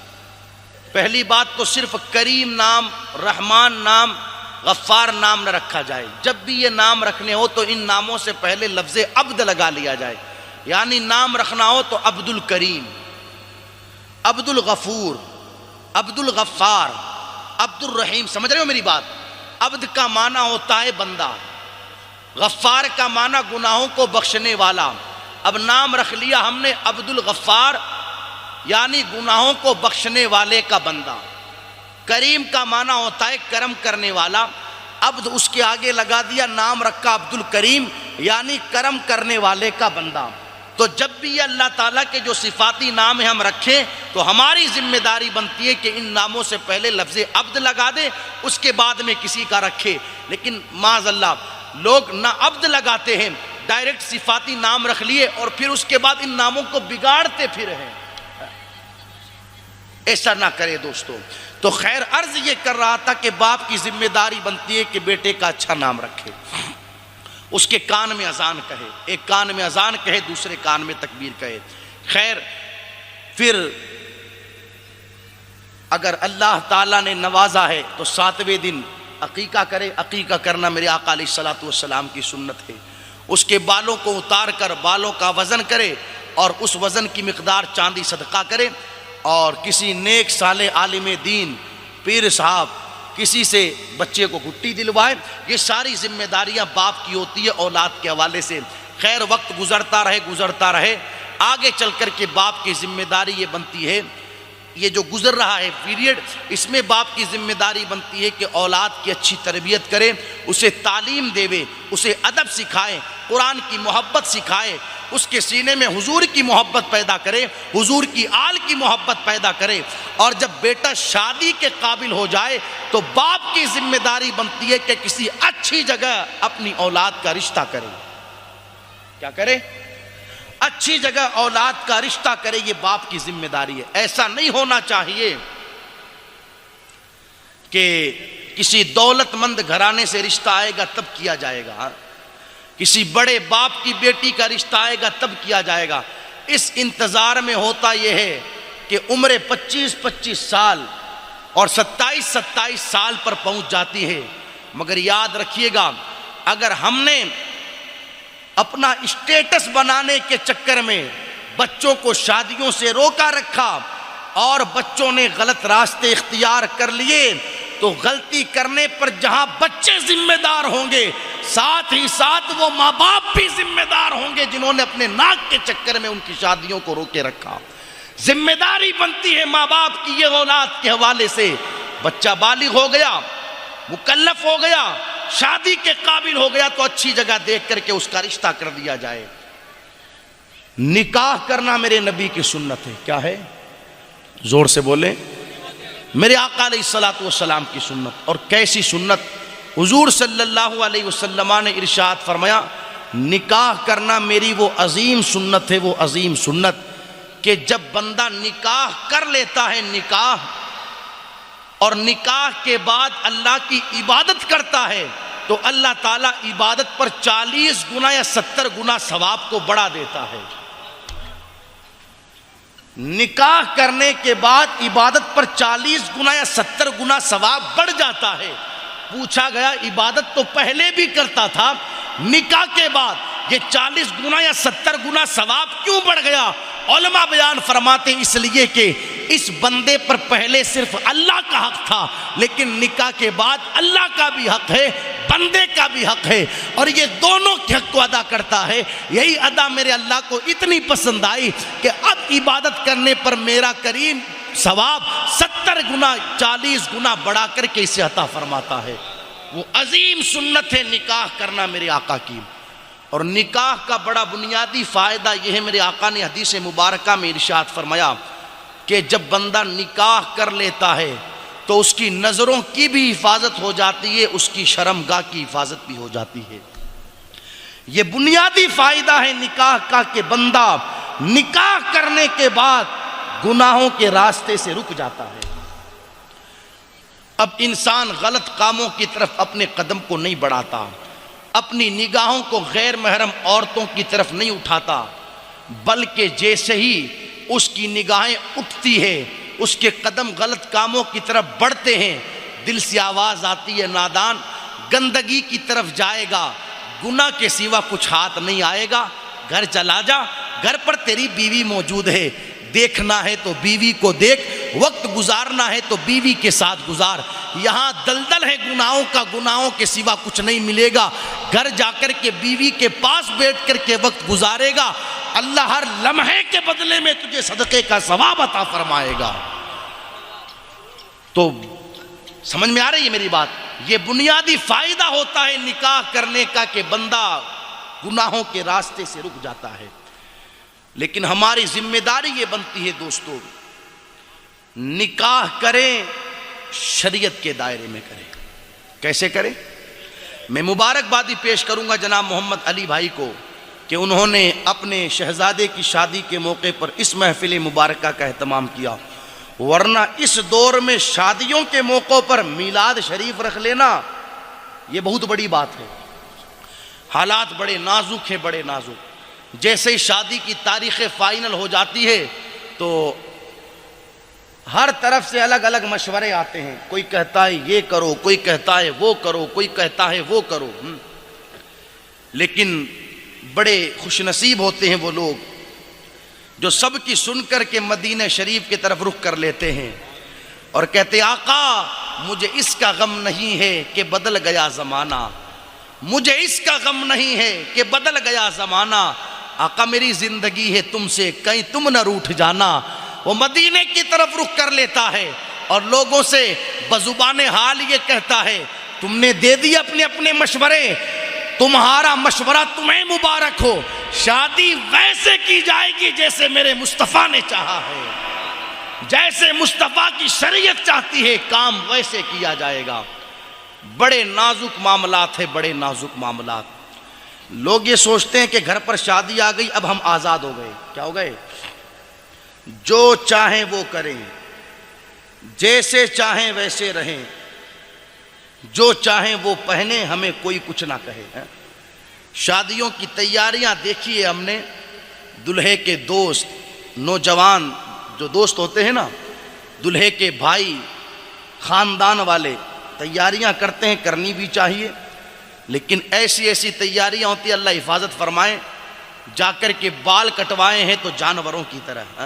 پہلی بات تو صرف کریم نام، رحمان نام، غفار نام نہ رکھا جائے۔ جب بھی یہ نام رکھنے ہو تو ان ناموں سے پہلے لفظ عبد لگا لیا جائے، یعنی نام رکھنا ہو تو عبد الکریم، عبد الغفور، عبد الغفار، عبد الرحیم۔ سمجھ رہے ہو میری بات؟ عبد کا معنی ہوتا ہے بندہ، غفار کا معنی گناہوں کو بخشنے والا۔ اب نام رکھ لیا ہم نے عبد الغفار، یعنی گناہوں کو بخشنے والے کا بندہ۔ کریم کا معنی ہوتا ہے کرم کرنے والا، عبد اس کے آگے لگا دیا، نام رکھا عبد الکریم، یعنی کرم کرنے والے کا بندہ۔ تو جب بھی یہ اللہ تعالیٰ کے جو صفاتی نام ہیں ہم رکھیں تو ہماری ذمہ داری بنتی ہے کہ ان ناموں سے پہلے لفظ عبد لگا دے، اس کے بعد میں کسی کا رکھے۔ لیکن معاذ اللہ لوگ نہ عبد لگاتے ہیں، ڈائریکٹ صفاتی نام رکھ لیے اور پھر اس کے بعد ان ناموں کو بگاڑتے پھر ہیں۔ ایسا نہ کرے دوستو۔ تو خیر عرض یہ کر رہا تھا کہ باپ کی ذمہ داری بنتی ہے کہ بیٹے کا اچھا نام رکھے، اس کے کان میں اذان کہے، ایک کان میں اذان کہے، دوسرے کان میں تکبیر کہے۔ خیر پھر اگر اللہ تعالیٰ نے نوازا ہے تو 7ویں دن عقیقہ کرے۔ عقیقہ کرنا میرے آقا علیہ الصلوۃ والسلام کی سنت ہے۔ اس کے بالوں کو اتار کر بالوں کا وزن کرے اور اس وزن کی مقدار چاندی صدقہ کرے، اور کسی نیک صالح عالم دین، پیر صاحب، کسی سے بچے کو گھٹی دلوائے۔ یہ ساری ذمہ داریاں باپ کی ہوتی ہے اولاد کے حوالے سے۔ خیر وقت گزرتا رہے، آگے چل کر کے باپ کی ذمہ داری یہ بنتی ہے، یہ جو گزر رہا ہے پیریڈ، اس میں باپ کی ذمہ داری بنتی ہے کہ اولاد کی اچھی تربیت کرے، اسے تعلیم دے، اسے ادب سکھائے، قرآن کی محبت سکھائے، اس کے سینے میں حضور کی محبت پیدا کرے، حضور کی آل کی محبت پیدا کرے۔ اور جب بیٹا شادی کے قابل ہو جائے تو باپ کی ذمہ داری بنتی ہے کہ کسی اچھی جگہ اپنی اولاد کا رشتہ کرے۔ کیا کرے؟ اچھی جگہ اولاد کا رشتہ کرے، یہ باپ کی ذمہ داری ہے۔ ایسا نہیں ہونا چاہیے کہ کسی دولت مند گھرانے سے رشتہ آئے گا تب کیا جائے گا، کسی بڑے باپ کی بیٹی کا رشتہ آئے گا تب کیا جائے گا۔ اس انتظار میں ہوتا یہ ہے کہ عمر 25 سال اور 27 سال پر پہنچ جاتی ہے۔ مگر یاد رکھیے گا، اگر ہم نے اپنا اسٹیٹس بنانے کے چکر میں بچوں کو شادیوں سے روکا رکھا اور بچوں نے غلط راستے اختیار کر لیے، تو غلطی کرنے پر جہاں بچے ذمہ دار ہوں گے، ساتھ ہی ساتھ وہ ماں باپ بھی ذمہ دار ہوں گے جنہوں نے اپنے ناک کے چکر میں ان کی شادیوں کو روکے رکھا۔ ذمہ داری بنتی ہے ماں باپ کی یہ اولاد کے حوالے سے۔ بچہ بالغ ہو گیا، مکلف ہو گیا، شادی کے قابل ہو گیا تو اچھی جگہ دیکھ کر کے اس کا رشتہ کر دیا جائے۔ نکاح کرنا میرے نبی کی سنت ہے۔ کیا ہے؟ زور سے بولیں۔ میرے آقا علیہ الصلوۃ والسلام کی سنت۔ اور کیسی سنت؟ حضور صلی اللہ علیہ وسلم نے ارشاد فرمایا، نکاح کرنا میری وہ عظیم سنت ہے، وہ عظیم سنت کہ جب بندہ نکاح کر لیتا ہے، نکاح اور نکاح کے بعد اللہ کی عبادت کرتا ہے تو اللہ تعالیٰ عبادت پر 40 گنا یا 70 گنا ثواب کو بڑھا دیتا ہے۔ نکاح کرنے کے بعد عبادت پر 40 گنا یا 70 گنا ثواب بڑھ جاتا ہے۔ پوچھا گیا عبادت تو پہلے بھی کرتا تھا، نکاح کے بعد یہ 40 گنا یا 70 گنا ثواب کیوں بڑھ گیا؟ علماء بیان فرماتے ہیں اس لیے کہ اس بندے پر پہلے صرف اللہ کا حق تھا، لیکن نکاح کے بعد اللہ کا بھی حق ہے، بندے کا بھی حق ہے، اور یہ دونوں کے حق کو ادا کرتا ہے۔ یہی ادا میرے اللہ کو اتنی پسند آئی کہ اب عبادت کرنے پر میرا کریم ثواب 70 گنا 40 گنا بڑھا کر کے اسے عطا فرماتا ہے۔ وہ عظیم سنت ہے نکاح کرنا میرے آقا کی، اور نکاح کا بڑا بنیادی فائدہ یہ ہے، میرے آقا نے حدیث مبارکہ میں ارشاد فرمایا کہ جب بندہ نکاح کر لیتا ہے تو اس کی نظروں کی بھی حفاظت ہو جاتی ہے، اس کی شرمگاہ کی حفاظت بھی ہو جاتی ہے۔ یہ بنیادی فائدہ ہے نکاح کا کہ بندہ نکاح کرنے کے بعد گناہوں کے راستے سے رک جاتا ہے۔ اب انسان غلط کاموں کی طرف اپنے قدم کو نہیں بڑھاتا، اپنی نگاہوں کو غیر محرم عورتوں کی طرف نہیں اٹھاتا، بلکہ جیسے ہی اس کی نگاہیں اٹھتی ہے، اس کے قدم غلط کاموں کی طرف بڑھتے ہیں، دل سے آواز آتی ہے نادان گندگی کی طرف جائے گا، گناہ کے سوا کچھ ہاتھ نہیں آئے گا، گھر چلا جا، گھر پر تیری بیوی موجود ہے، دیکھنا ہے تو بیوی کو دیکھ، وقت گزارنا ہے تو بیوی کے ساتھ گزار، یہاں دلدل ہے گناہوں کا، گناہوں کے سوا کچھ نہیں ملے گا، گھر جا کر کے بیوی کے پاس بیٹھ کر کے وقت گزارے گا، اللہ ہر لمحے کے بدلے میں تجھے صدقے کا ثواب عطا فرمائے گا۔ تو سمجھ میں آ رہی ہے میری بات؟ یہ بنیادی فائدہ ہوتا ہے نکاح کرنے کا کہ بندہ گناہوں کے راستے سے رک جاتا ہے۔ لیکن ہماری ذمہ داری یہ بنتی ہے دوستو، نکاح کریں شریعت کے دائرے میں کریں۔ کیسے کریں؟ میں مبارکبادی پیش کروں گا جناب محمد علی بھائی کو کہ انہوں نے اپنے شہزادے کی شادی کے موقع پر اس محفل مبارکہ کا اہتمام کیا، ورنہ اس دور میں شادیوں کے موقع پر میلاد شریف رکھ لینا یہ بہت بڑی بات ہے۔ حالات بڑے نازک ہیں، بڑے نازک۔ جیسے ہی شادی کی تاریخ فائنل ہو جاتی ہے تو ہر طرف سے الگ الگ مشورے آتے ہیں، کوئی کہتا ہے یہ کرو، کوئی کہتا ہے وہ کرو، کوئی کہتا ہے وہ کرو، لیکن بڑے خوش نصیب ہوتے ہیں وہ لوگ جو سب کی سن کر کے مدینہ شریف کی طرف رخ کر لیتے ہیں اور کہتے آقا مجھے اس کا غم نہیں ہے کہ بدل گیا زمانہ، مجھے اس کا غم نہیں ہے کہ بدل گیا زمانہ، آقا میری زندگی ہے تم سے کہیں تم نہ روٹھ جانا۔ وہ مدینے کی طرف رخ کر لیتا ہے اور لوگوں سے بزبان حال یہ کہتا ہے تم نے دے دی اپنے اپنے مشورے، تمہارا مشورہ تمہیں مبارک ہو، شادی ویسے کی جائے گی جیسے میرے مصطفیٰ نے چاہا ہے، جیسے مصطفیٰ کی شریعت چاہتی ہے کام ویسے کیا جائے گا۔ بڑے نازک معاملات ہیں، بڑے نازک معاملات۔ لوگ یہ سوچتے ہیں کہ گھر پر شادی آ گئی اب ہم آزاد ہو گئے، کیا ہو گئے؟ جو چاہیں وہ کریں، جیسے چاہیں ویسے رہیں، جو چاہیں وہ پہنیں، ہمیں کوئی کچھ نہ کہے۔ شادیوں کی تیاریاں دیکھیے ہم نے، دلہے کے دوست، نوجوان جو دوست ہوتے ہیں نا، دلہے کے بھائی، خاندان والے تیاریاں کرتے ہیں، کرنی بھی چاہیے، لیکن ایسی ایسی تیاریاں ہوتی ہیں، اللہ حفاظت فرمائے، جا کر کے بال کٹوائے ہیں تو جانوروں کی طرح،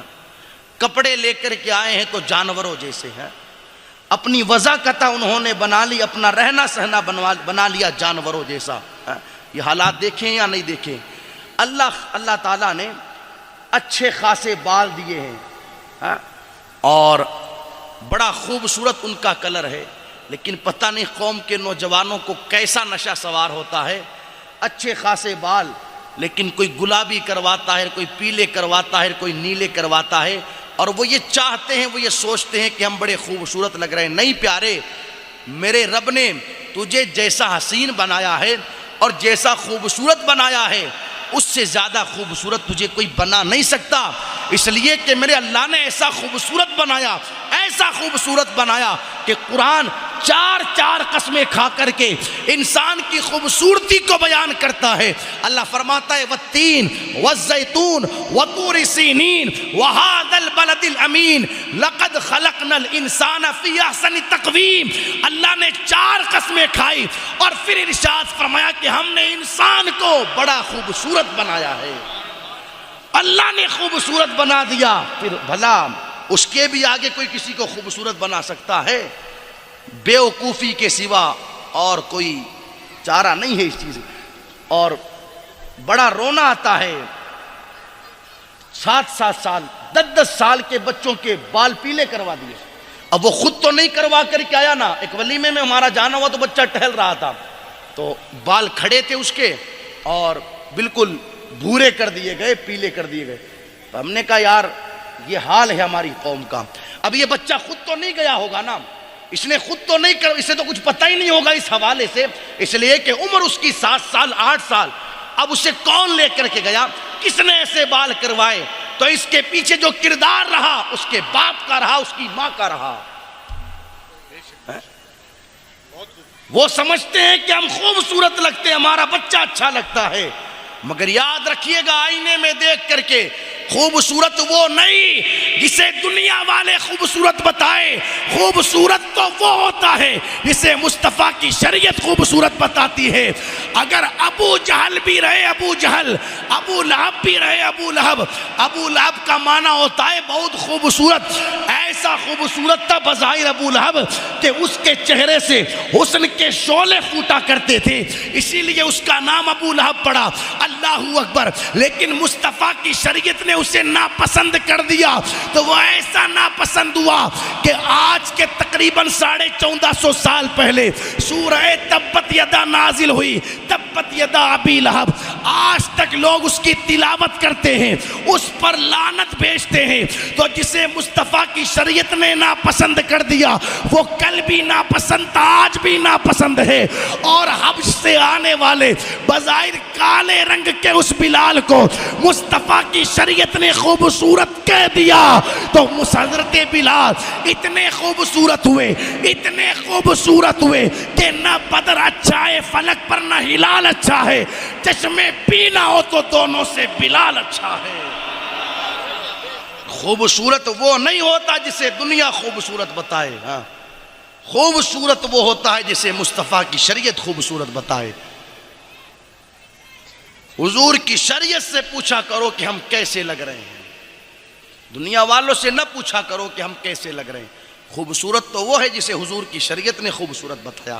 کپڑے لے کر کے آئے ہیں تو جانوروں جیسے ہیں، اپنی وضاقتہ انہوں نے بنا لی، اپنا رہنا سہنا بنا لیا جانوروں جیسا۔ یہ حالات دیکھیں یا نہیں دیکھیں؟ اللہ تعالیٰ نے اچھے خاصے بال دیے ہیں اور بڑا خوبصورت ان کا کلر ہے، لیکن پتہ نہیں قوم کے نوجوانوں کو کیسا نشہ سوار ہوتا ہے، اچھے خاصے بال لیکن کوئی گلابی کرواتا ہے، کوئی پیلے کرواتا ہے، کوئی نیلے کرواتا ہے، اور وہ یہ چاہتے ہیں، وہ یہ سوچتے ہیں کہ ہم بڑے خوبصورت لگ رہے ہیں۔ نہیں پیارے، میرے رب نے تجھے جیسا حسین بنایا ہے اور جیسا خوبصورت بنایا ہے اس سے زیادہ خوبصورت تجھے کوئی بنا نہیں سکتا، اس لیے کہ میرے اللہ نے ایسا خوبصورت بنایا، ایسا خوبصورت بنایا کہ قرآن چار چار قسمیں کھا کر کے انسان کی خوبصورتی کو بیان کرتا ہے۔ اللہ فرماتا ہے والتین والزیتون وطور سینین وہذا البلد الامین لقد خلقنا الانسان فی احسن تقویم۔ اللہ نے چار قسمیں کھائی اور پھر ارشاد فرمایا کہ ہم نے انسان کو بڑا خوبصورت بنایا ہے۔ اللہ نے خوبصورت بنا دیا، پھر بھلا اس کے بھی آگے کوئی کسی کو خوبصورت بنا سکتا ہے؟ بے وقوفی کے سوا اور کوئی چارہ نہیں ہے اس چیز۔ اور بڑا رونا آتا ہے، 7 سال 10 سال کے بچوں کے بال پیلے کروا دیے۔ اب وہ خود تو نہیں کروا کر کے آیا نا، ایک ولیمے میں ہمارا جانا ہوا تو بچہ ٹہل رہا تھا تو بال کھڑے تھے اس کے اور بالکل بھورے کر دیے گئے، پیلے کر دیے گئے۔ تو ہم نے کہا یار یہ حال ہے ہماری قوم کا۔ اب یہ بچہ خود تو نہیں گیا ہوگا نا، اس نے خود تو نہیں کر، اسے تو کچھ پتہ ہی نہیں ہوگا اس حوالے سے، اس لیے کہ عمر اس کی 7 سال 8 سال۔ اب اسے کون لے کر کے گیا؟ کس نے ایسے بال کروائے؟ تو اس کے پیچھے جو کردار رہا اس کے باپ کا رہا، اس کی ماں کا رہا۔ وہ سمجھتے ہیں کہ ہم خوبصورت لگتے ہیں، ہمارا بچہ اچھا لگتا ہے، مگر یاد رکھیے گا آئینے میں دیکھ کر کے خوبصورت وہ نہیں جسے دنیا والے خوبصورت بتائے، خوبصورت تو وہ ہوتا ہے جسے مصطفیٰ کی شریعت خوبصورت بتاتی ہے۔ اگر ابو جہل بھی رہے ابو جہل، ابو لہب بھی رہے ابو لہب، ابو لہب کا معنی ہوتا ہے بہت خوبصورت، ایسا خوبصورت تھا بظاہر ابو لہب کہ اس کے چہرے سے حسن کے شعلے پھوٹا کرتے تھے، اسی لیے اس کا نام ابو لہب پڑا۔ اللہ اکبر۔ لیکن مصطفیٰ کی شریعت نے اسے ناپسند کر دیا تو وہ ایسا ناپسند ہوا کہ آج کے تقریباً 1450 سال پہلے سورہ تبت یدا نازل ہوئی، تبت یدا ابی لہب، آج تک لوگ اس کی تلاوت کرتے ہیں، اس پر لعنت بھیجتے ہیں۔ تو جسے مصطفیٰ کی شریعت نے ناپسند کر دیا وہ کل بھی ناپسند تھا، آج بھی ناپسند ہے۔ اور حبش سے آنے والے بظاہر کالے رنگ کے اس بلال کو مصطفیٰ کی شریعت نے خوبصورت کہہ دیا تو حضرت بلال اتنے خوبصورت ہوئے، اتنے خوبصورت ہوئے کہ نہ بدر اچھا ہے فلک پر، نہ ہلال اچھا ہے، چشمے پینا ہو تو دونوں سے بلال اچھا ہے۔ خوبصورت وہ نہیں ہوتا جسے دنیا خوبصورت بتائے، ہاں خوبصورت وہ ہوتا ہے جسے مصطفیٰ کی شریعت خوبصورت بتائے۔ حضور کی شریعت سے پوچھا کرو کہ ہم کیسے لگ رہے ہیں، دنیا والوں سے نہ پوچھا کرو کہ ہم کیسے لگ رہے ہیں۔ خوبصورت تو وہ ہے جسے حضور کی شریعت نے خوبصورت بتایا۔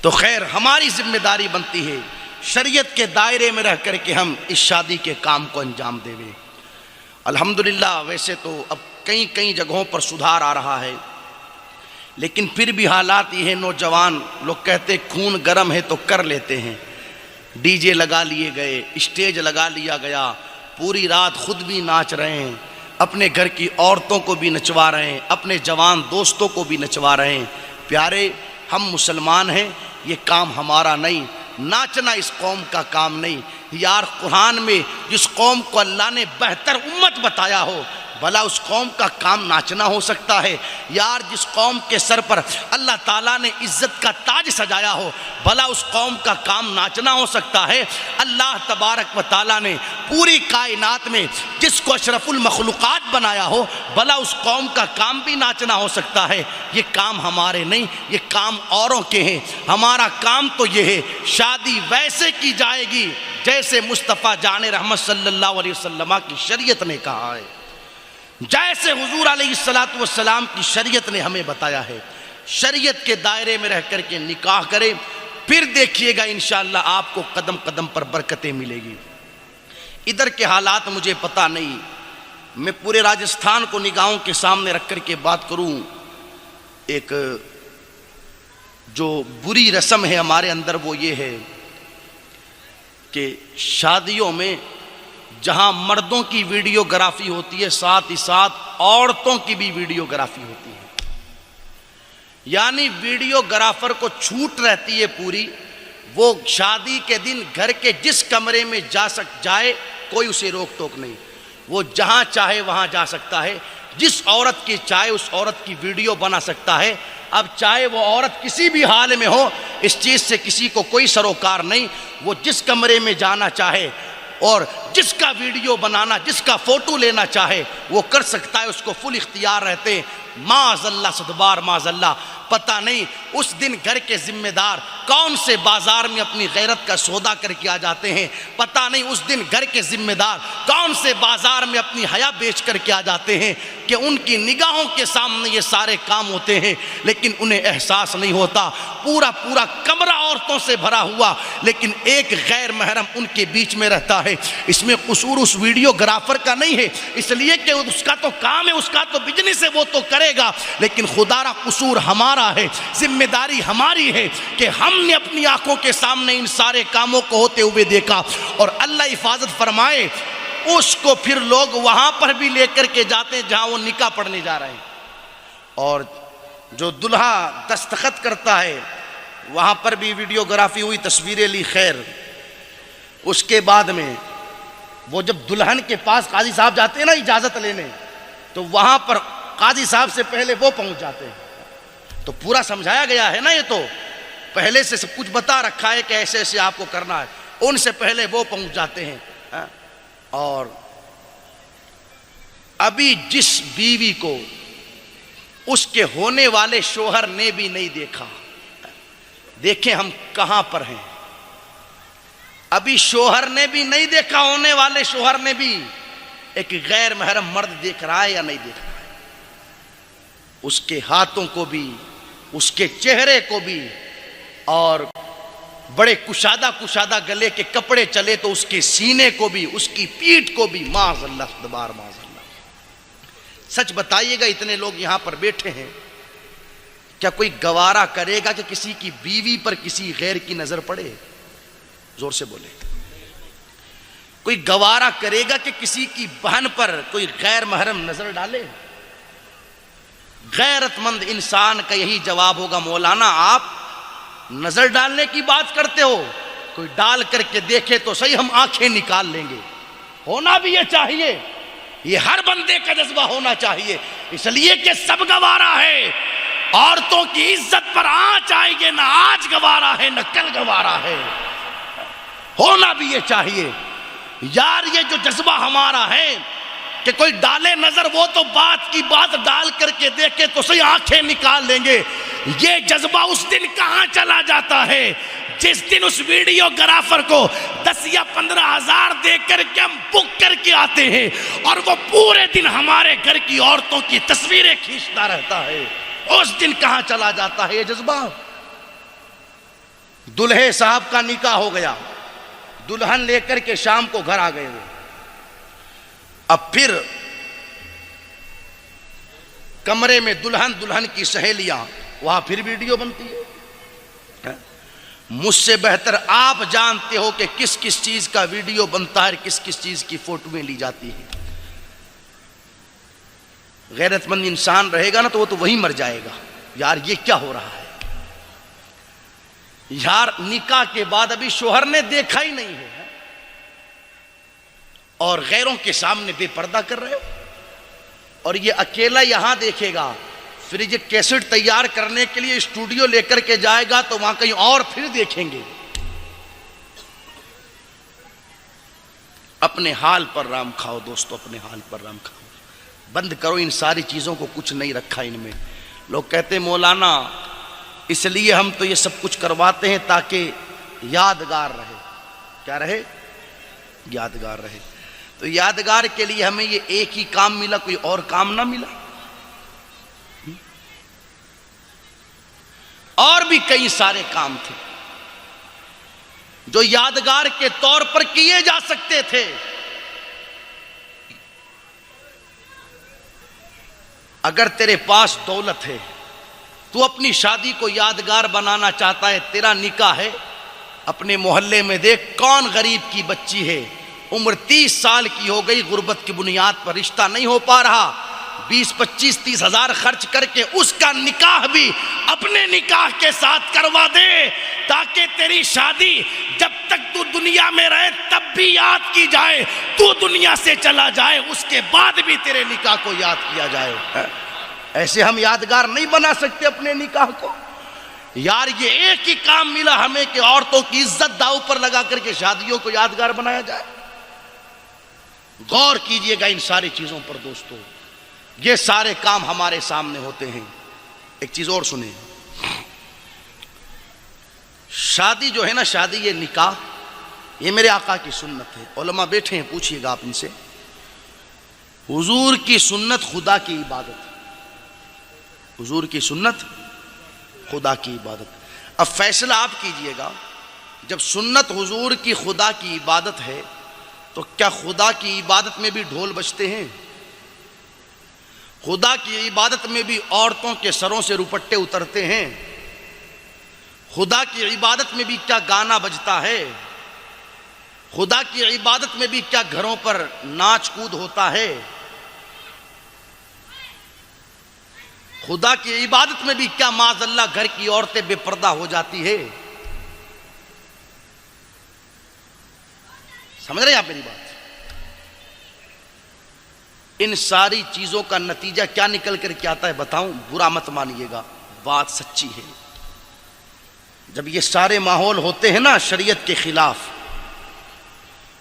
تو خیر ہماری ذمہ داری بنتی ہے شریعت کے دائرے میں رہ کر کے ہم اس شادی کے کام کو انجام دیں۔ الحمدللہ ویسے تو اب کئی جگہوں پر سدھار آ رہا ہے، لیکن پھر بھی حالات یہ ہیں، نوجوان لوگ کہتے خون گرم ہے تو کر لیتے ہیں، ڈی جے لگا لیے گئے، اسٹیج لگا لیا گیا، پوری رات خود بھی ناچ رہے ہیں، اپنے گھر کی عورتوں کو بھی نچوا رہے ہیں، اپنے جوان دوستوں کو بھی نچوا رہے ہیں۔ پیارے ہم مسلمان ہیں، یہ کام ہمارا نہیں، ناچنا اس قوم کا کام نہیں۔ یار قرآن میں جس قوم کو اللہ نے بہتر امت بتایا ہو بھلا اس قوم کا کام ناچنا ہو سکتا ہے؟ یار جس قوم کے سر پر اللہ تعالیٰ نے عزت کا تاج سجایا ہو بھلا اس قوم کا کام ناچنا ہو سکتا ہے؟ اللہ تبارک و تعالیٰ نے پوری کائنات میں جس کو اشرف المخلوقات بنایا ہو بھلا اس قوم کا کام بھی ناچنا ہو سکتا ہے؟ یہ کام ہمارے نہیں، یہ کام اوروں کے ہیں۔ ہمارا کام تو یہ ہے شادی ویسے کی جائے گی جیسے مصطفیٰ جان رحمت صلی اللہ علیہ وسلم کی شریعت نے کہا ہے، جیسے حضور علیہ السلام کی شریعت نے ہمیں بتایا ہے۔ شریعت کے دائرے میں رہ کر کے نکاح کریں، پھر دیکھیے گا انشاءاللہ آپ کو قدم قدم پر برکتیں ملے گی۔ ادھر کے حالات مجھے پتہ نہیں، میں پورے راجستھان کو نگاہوں کے سامنے رکھ کر کے بات کروں۔ ایک جو بری رسم ہے ہمارے اندر وہ یہ ہے کہ شادیوں میں جہاں مردوں کی ویڈیوگرافی ہوتی ہے ساتھ ہی ساتھ عورتوں کی بھی ویڈیوگرافی ہوتی ہے، یعنی ویڈیوگرافر کو چھوٹ رہتی ہے پوری، وہ شادی کے دن گھر کے جس کمرے میں جائے کوئی اسے روک ٹوک نہیں، وہ جہاں چاہے وہاں جا سکتا ہے، جس عورت کی چاہے اس عورت کی ویڈیو بنا سکتا ہے۔ اب چاہے وہ عورت کسی بھی حال میں ہو، اس چیز سے کسی کو کوئی سروکار نہیں. وہ جس کمرے میں جانا چاہے اور جس کا ویڈیو بنانا، جس کا فوٹو لینا چاہے وہ کر سکتا ہے، اس کو فل اختیار رہتے ہیں. معاذ اللہ، صدبار معاذ اللہ. پتہ نہیں اس دن گھر کے ذمہ دار کون سے بازار میں اپنی غیرت کا سودا کر کے آ جاتے ہیں. پتہ نہیں اس دن گھر کے ذمہ دار کون سے بازار میں اپنی حیا بیچ کر کے آ جاتے ہیں کہ ان کی نگاہوں کے سامنے یہ سارے کام ہوتے ہیں، لیکن انہیں احساس نہیں ہوتا. پورا کمرہ عورتوں سے بھرا ہوا، لیکن ایک غیر محرم ان کے بیچ میں رہتا ہے. اس میں قصور اس ویڈیو گرافر کا نہیں ہے، اس لیے کہ اس کا تو کام ہے، اس کا تو بزنس ہے، وہ تو کرے گا. لیکن خدا را قصور ہمارا ہے، ذمہ داری ہماری ہے کہ ہم نے اپنی آنکھوں کے سامنے ان سارے کاموں کو ہوتے ہوئے دیکھا. اور اللہ حفاظت فرمائے، اس کو پھر لوگ وہاں پر بھی لے کر کے جاتے ہیں جہاں وہ نکاح پڑھنے جا رہے ہیں، اور جو دلہا دستخط کرتا ہے وہاں پر بھی ویڈیوگرافی ہوئی، تصویریں لی. خیر، اس کے بعد میں وہ جب دلہن کے پاس قاضی صاحب جاتے ہیں نا اجازت لینے، تو وہاں پر قاضی صاحب سے پہلے وہ پہنچ جاتے ہیں. تو پورا سمجھایا گیا ہے نا، یہ تو پہلے سے سب کچھ بتا رکھا ہے کہ ایسے ایسے آپ کو کرنا ہے. ان سے پہلے وہ پہنچ جاتے ہیں. اور ابھی جس بیوی کو اس کے ہونے والے شوہر نے بھی نہیں دیکھا، دیکھیں ہم کہاں پر ہیں. ابھی شوہر نے بھی نہیں دیکھا، ہونے والے شوہر نے بھی ایک غیر محرم مرد دیکھ رہا ہے یا نہیں دیکھ رہا ہے. اس کے ہاتھوں کو بھی، اس کے چہرے کو بھی، اور بڑے کشادہ گلے کے کپڑے چلے تو اس کے سینے کو بھی، اس کی پیٹھ کو بھی. معاذ اللہ، دوبار معاذ اللہ. سچ بتائیے گا، اتنے لوگ یہاں پر بیٹھے ہیں، کیا کوئی گوارا کرے گا کہ کسی کی بیوی پر کسی غیر کی نظر پڑے؟ زور سے بولے. کوئی گوارا کرے گا کہ کسی کی بہن پر کوئی غیر محرم نظر ڈالے؟ غیرت مند انسان کا یہی جواب ہوگا، مولانا آپ نظر ڈالنے کی بات کرتے ہو، کوئی ڈال کر کے دیکھے تو صحیح، ہم آنکھیں نکال لیں گے. ہونا بھی یہ چاہیے، یہ ہر بندے کا جذبہ ہونا چاہیے، اس لیے کہ سب گوارا ہے. عورتوں کی عزت پر آنچ آئے گی، نہ آج گوارا ہے نہ کل گوارا ہے. ہونا بھی یہ چاہیے. یار یہ جو جذبہ ہمارا ہے کہ کوئی ڈالے نظر، وہ تو بات کی بات ڈال کر کے دیکھے تو صحیح آنکھیں نکال لیں گے. یہ جذبہ اس دن کہاں چلا جاتا ہے جس دن اس ویڈیو گرافر کو 10 یا 15 ہزار دے کر کے ہم بک کر کے آتے ہیں، اور وہ پورے دن ہمارے گھر کی عورتوں کی تصویریں کھینچتا رہتا ہے. اس دن کہاں چلا جاتا ہے یہ جذبہ؟ دلہے صاحب کا نکاح ہو گیا، دلہن لے کر کے شام کو گھر آ گئے وہ. اب پھر کمرے میں دلہن کی سہیلیاں، وہاں پھر ویڈیو بنتی ہے. مجھ سے بہتر آپ جانتے ہو کہ کس کس چیز کا ویڈیو بنتا ہے، کس کس چیز کی فوٹویں لی جاتی ہیں. غیرت مند انسان رہے گا نا تو وہ تو وہی مر جائے گا. یار یہ کیا ہو رہا ہے؟ یار نکاح کے بعد ابھی شوہر نے دیکھا ہی نہیں ہے اور غیروں کے سامنے بے پردہ کر رہے ہو. اور یہ اکیلا یہاں دیکھے گا، پھر یہ کیسٹ تیار کرنے کے لیے اسٹوڈیو لے کر کے جائے گا تو وہاں کہیں اور پھر دیکھیں گے. اپنے حال پر رام کھاؤ دوستو، اپنے حال پر رام کھاؤ. بند کرو ان ساری چیزوں کو، کچھ نہیں رکھا ان میں. لوگ کہتے ہیں مولانا اس لیے ہم تو یہ سب کچھ کرواتے ہیں تاکہ یادگار رہے. کیا رہے؟ یادگار رہے. تو یادگار کے لیے ہمیں یہ ایک ہی کام ملا، کوئی اور کام نہ ملا؟ اور بھی کئی سارے کام تھے جو یادگار کے طور پر کیے جا سکتے تھے. اگر تیرے پاس دولت ہے، تو اپنی شادی کو یادگار بنانا چاہتا ہے، تیرا نکاح ہے، اپنے محلے میں دیکھ کون غریب کی بچی ہے، عمر 30 سال کی ہو گئی، غربت کی بنیاد پر رشتہ نہیں ہو پا رہا، 20-25-30 ہزار خرچ کر کے اس کا نکاح بھی اپنے نکاح کے ساتھ کروا دے تاکہ تیری شادی جب تک تو دنیا میں رہے تب بھی یاد کی جائے، تو دنیا سے چلا جائے اس کے بعد بھی تیرے نکاح کو یاد کیا جائے. ایسے ہم یادگار نہیں بنا سکتے اپنے نکاح کو. یار یہ ایک ہی کام ملا ہمیں کہ عورتوں کی عزت داؤ پر لگا کر کے شادیوں کو یادگار بنایا جائے. غور کیجئے گا ان ساری چیزوں پر دوستو. یہ سارے کام ہمارے سامنے ہوتے ہیں. ایک چیز اور سنیں, شادی جو ہے نا, شادی یہ نکاح, یہ میرے آقا کی سنت ہے. علماء بیٹھے ہیں, پوچھئے گا آپ ان سے. حضور کی سنت خدا کی عبادت. حضور کی سنت خدا کی عبادت. اب فیصلہ آپ کیجئے گا, جب سنت حضور کی خدا کی عبادت ہے تو کیا خدا کی عبادت میں بھی ڈھول بجتے ہیں؟ خدا کی عبادت میں بھی عورتوں کے سروں سے روپٹے اترتے ہیں؟ خدا کی عبادت میں بھی کیا گانا بجتا ہے؟ خدا کی عبادت میں بھی کیا گھروں پر ناچ کود ہوتا ہے؟ خدا کی عبادت میں بھی کیا معاذ اللہ گھر کی عورتیں بے پردہ ہو جاتی ہے؟ سمجھ رہے ہیں آپ میری بات؟ ان ساری چیزوں کا نتیجہ کیا نکل کر کے آتا ہے بتاؤں, برا مت مانیے گا, بات سچی ہے. جب یہ سارے ماحول ہوتے ہیں نا شریعت کے خلاف,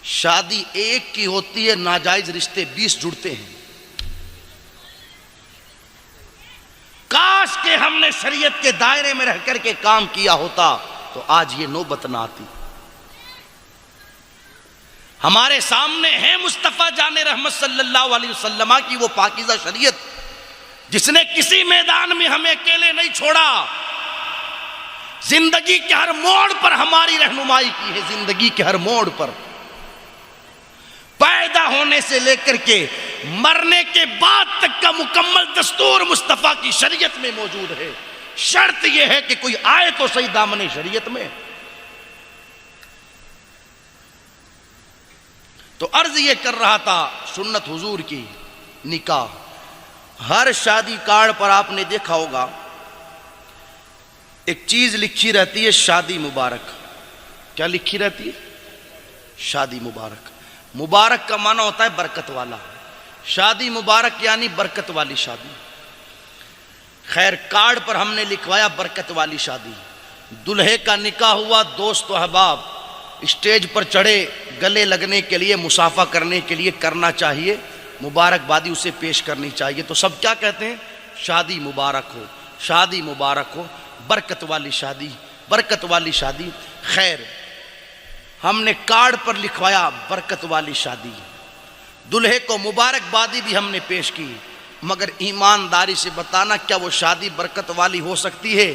شادی ایک کی ہوتی ہے, ناجائز رشتے 20 جڑتے ہیں. کاش کہ ہم نے شریعت کے دائرے میں رہ کر کے کام کیا ہوتا تو آج یہ نوبت نہ آتی. ہمارے سامنے ہے مصطفیٰ جان رحمت صلی اللہ علیہ وسلم کی وہ پاکیزہ شریعت, جس نے کسی میدان میں ہمیں اکیلے نہیں چھوڑا. زندگی کے ہر موڑ پر ہماری رہنمائی کی ہے. زندگی کے ہر موڑ پر, پیدا ہونے سے لے کر کے مرنے کے بعد تک کا مکمل دستور مصطفیٰ کی شریعت میں موجود ہے. شرط یہ ہے کہ کوئی آئے تو صحیح دامن شریعت میں. تو عرض یہ کر رہا تھا, سنت حضور کی نکاح. ہر شادی کارڈ پر آپ نے دیکھا ہوگا ایک چیز لکھی رہتی ہے, شادی مبارک. کیا لکھی رہتی ہے؟ شادی مبارک. مبارک کا معنی ہوتا ہے برکت والا. شادی مبارک یعنی برکت والی شادی. خیر, کارڈ پر ہم نے لکھوایا برکت والی شادی. دلہے کا نکاح ہوا, دوست و احباب اسٹیج پر چڑھے, گلے لگنے کے لیے, مصافحہ کرنے کے لیے کرنا چاہیے, مبارکبادی اسے پیش کرنی چاہیے. تو سب کیا کہتے ہیں؟ شادی مبارک ہو, شادی مبارک ہو, برکت والی شادی, برکت والی شادی. خیر, ہم نے کارڈ پر لکھوایا برکت والی شادی. دلہے کو مبارکبادی بھی ہم نے پیش کی, مگر ایمانداری سے بتانا کیا وہ شادی برکت والی ہو سکتی ہے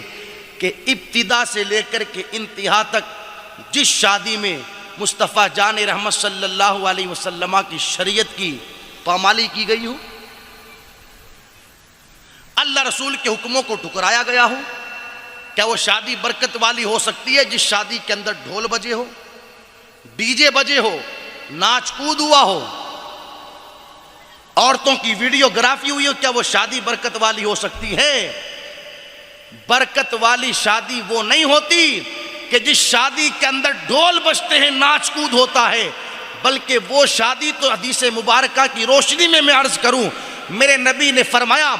کہ ابتدا سے لے کر کے انتہا تک جس شادی میں مصطفیٰ جان رحمت صلی اللہ علیہ وسلم کی شریعت کی پامالی کی گئی ہو, اللہ رسول کے حکموں کو ٹکرایا گیا ہو؟ کیا وہ شادی برکت والی ہو سکتی ہے جس شادی کے اندر ڈھول بجے ہو, ڈی جے بجے ہو, ناچ کود ہوا ہو, عورتوں کی ویڈیوگرافی ہوئی ہو؟ کیا وہ شادی برکت والی ہو سکتی ہے؟ برکت والی شادی وہ نہیں ہوتی کہ جس شادی کے اندر ڈھول بجتے ہیں, ناچ کود ہوتا ہے, بلکہ وہ شادی تو حدیث مبارکہ کی روشنی میں عرض کروں, میرے نبی نے فرمایا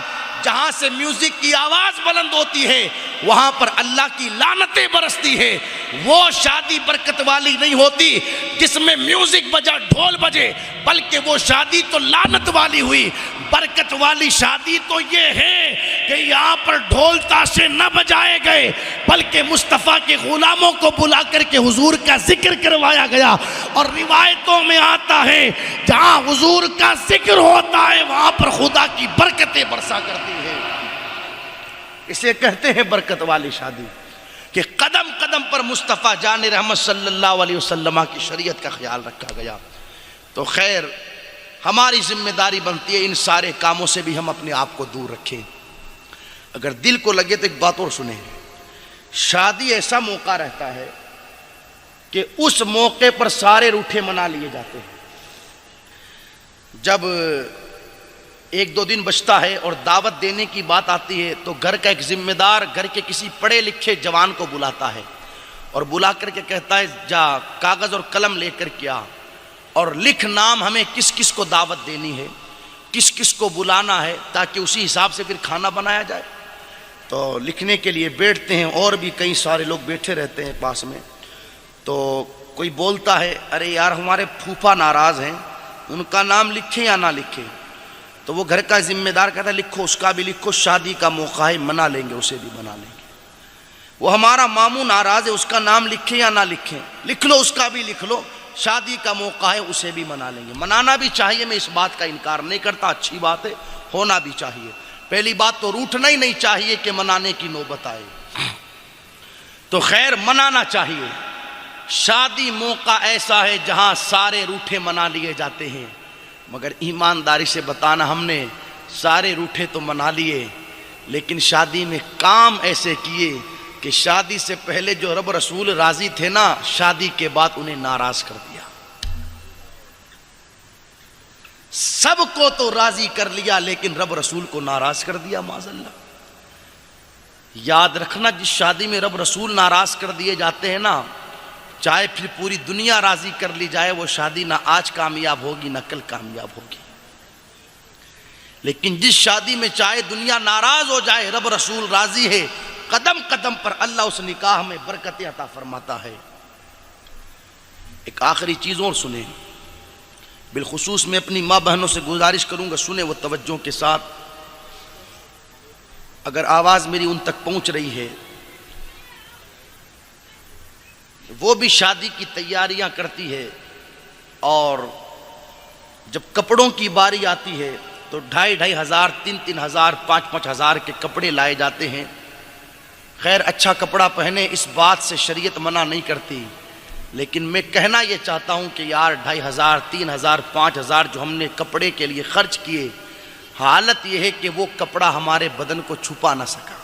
جہاں سے میوزک کی آواز بلند ہوتی ہے وہاں پر اللہ کی لعنتیں برستی ہے. وہ شادی برکت والی نہیں ہوتی جس میں میوزک بجا, ڈھول بجے, بلکہ وہ شادی تو لعنت والی ہوئی. برکت والی شادی تو یہ ہے کہ یہاں پر ڈھول تاشے نہ بجائے گئے, بلکہ مصطفیٰ کے غلاموں کو بلا کر کے حضور کا ذکر کروایا گیا. اور روایتوں میں آتا ہے جہاں حضور کا ذکر ہوتا ہے وہاں پر خدا کی برکتیں برسا کرتی ہے. اسے کہتے ہیں برکت والی شادی, کہ قدم قدم پر مصطفیٰ جان رحمت صلی اللہ علیہ وسلم کی شریعت کا خیال رکھا گیا. تو خیر, ہماری ذمہ داری بنتی ہے ان سارے کاموں سے بھی ہم اپنے آپ کو دور رکھیں. اگر دل کو لگے تو ایک بات اور سنیں, شادی ایسا موقع رہتا ہے کہ اس موقع پر سارے روٹھے منا لیے جاتے ہیں. جب ایک دو دن بچتا ہے اور دعوت دینے کی بات آتی ہے تو گھر کا ایک ذمہ دار گھر کے کسی پڑھے لکھے جوان کو بلاتا ہے اور بلا کر کے کہتا ہے جا کاغذ اور قلم لے کر کے آ اور لکھ نام ہمیں کس کس کو دعوت دینی ہے. کس کس کو بلانا ہے تاکہ اسی حساب سے پھر کھانا بنایا جائے. تو لکھنے کے لیے بیٹھتے ہیں، اور بھی کئی سارے لوگ بیٹھے رہتے ہیں پاس میں. تو کوئی بولتا ہے ارے یار ہمارے پھوپھا ناراض ہیں، ان کا نام لکھیں یا نہ لکھیں؟ تو وہ گھر کا ذمہ دار کہتا ہے لکھو، اس کا بھی لکھو، شادی کا موقع ہے، منا لیں گے، اسے بھی منا لیں گے. وہ ہمارا ماموں ناراض ہے، اس کا نام لکھیں یا نہ لکھیں؟ لکھ لو، اس کا بھی لکھ لو، شادی کا موقع ہے، اسے بھی منا لیں گے. منانا بھی چاہیے، میں اس بات کا انکار نہیں کرتا، اچھی بات ہے، ہونا بھی چاہیے. پہلی بات تو روٹھنا ہی نہیں چاہیے کہ منانے کی نوبت آئے. تو خیر منانا چاہیے. شادی موقع ایسا ہے جہاں سارے روٹھے منا لیے جاتے ہیں، مگر ایمانداری سے بتانا، ہم نے سارے روٹھے تو منا لیے، لیکن شادی میں کام ایسے کیے کہ شادی سے پہلے جو رب رسول راضی تھے نا، شادی کے بعد انہیں ناراض کر دیا. سب کو تو راضی کر لیا لیکن رب رسول کو ناراض کر دیا، معاذ اللہ. یاد رکھنا، جس شادی میں رب رسول ناراض کر دیے جاتے ہیں نا، چاہے پھر پوری دنیا راضی کر لی جائے، وہ شادی نہ آج کامیاب ہوگی نہ کل کامیاب ہوگی. لیکن جس شادی میں چاہے دنیا ناراض ہو جائے، رب رسول راضی ہے، قدم قدم پر اللہ اس نکاح میں برکت عطا فرماتا ہے. ایک آخری چیز اور سنیں، بالخصوص میں اپنی ماں بہنوں سے گزارش کروں گا، سنیں وہ توجہ کے ساتھ. اگر آواز میری ان تک پہنچ رہی ہے، وہ بھی شادی کی تیاریاں کرتی ہے، اور جب کپڑوں کی باری آتی ہے تو 2,500 ہزار 3,000 ہزار 5,000 ہزار کے کپڑے لائے جاتے ہیں. خیر اچھا کپڑا پہنے، اس بات سے شریعت منع نہیں کرتی، لیکن میں کہنا یہ چاہتا ہوں کہ یار 2,500 3,000 5,000 جو ہم نے کپڑے کے لیے خرچ کیے، حالت یہ ہے کہ وہ کپڑا ہمارے بدن کو چھپا نہ سکا.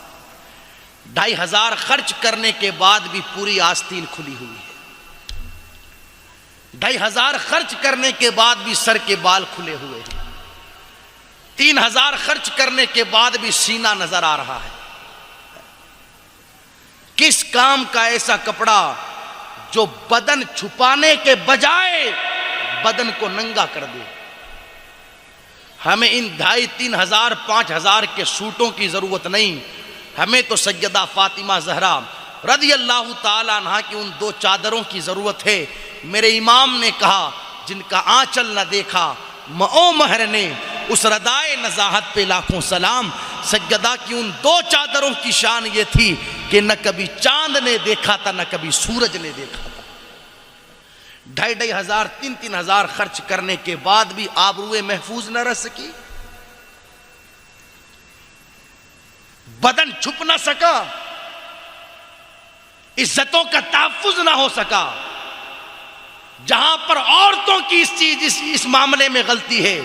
2,500 خرچ کرنے کے بعد بھی پوری آستین کھلی ہوئی ہے. 2,500 خرچ کرنے کے بعد بھی سر کے بال کھلے ہوئے ہیں. 3,000 خرچ کرنے کے بعد بھی سینہ نظر آ رہا ہے. کس کام کا ایسا کپڑا جو بدن چھپانے کے بجائے بدن کو ننگا کر دے؟ ہمیں ان 2,500 3,000 5,000 کے سوٹوں کی ضرورت نہیں. ہمیں تو سیدہ فاطمہ زہرا رضی اللہ تعالیٰ عنہا کی ان 2 چادروں کی ضرورت ہے. میرے امام نے کہا جن کا آنچل نہ دیکھا مئو مہر نے، اس ردائے نزاہت پہ لاکھوں سلام. سیدہ کی ان 2 چادروں کی شان یہ تھی کہ نہ کبھی چاند نے دیکھا تھا نہ کبھی سورج نے دیکھا تھا. 2,500 ہزار 3,000 ہزار خرچ کرنے کے بعد بھی آبروئے محفوظ نہ رہ سکی، بدن چھپ نہ سکا، عزتوں کا تحفظ نہ ہو سکا. جہاں پر عورتوں کی اس معاملے میں غلطی ہے،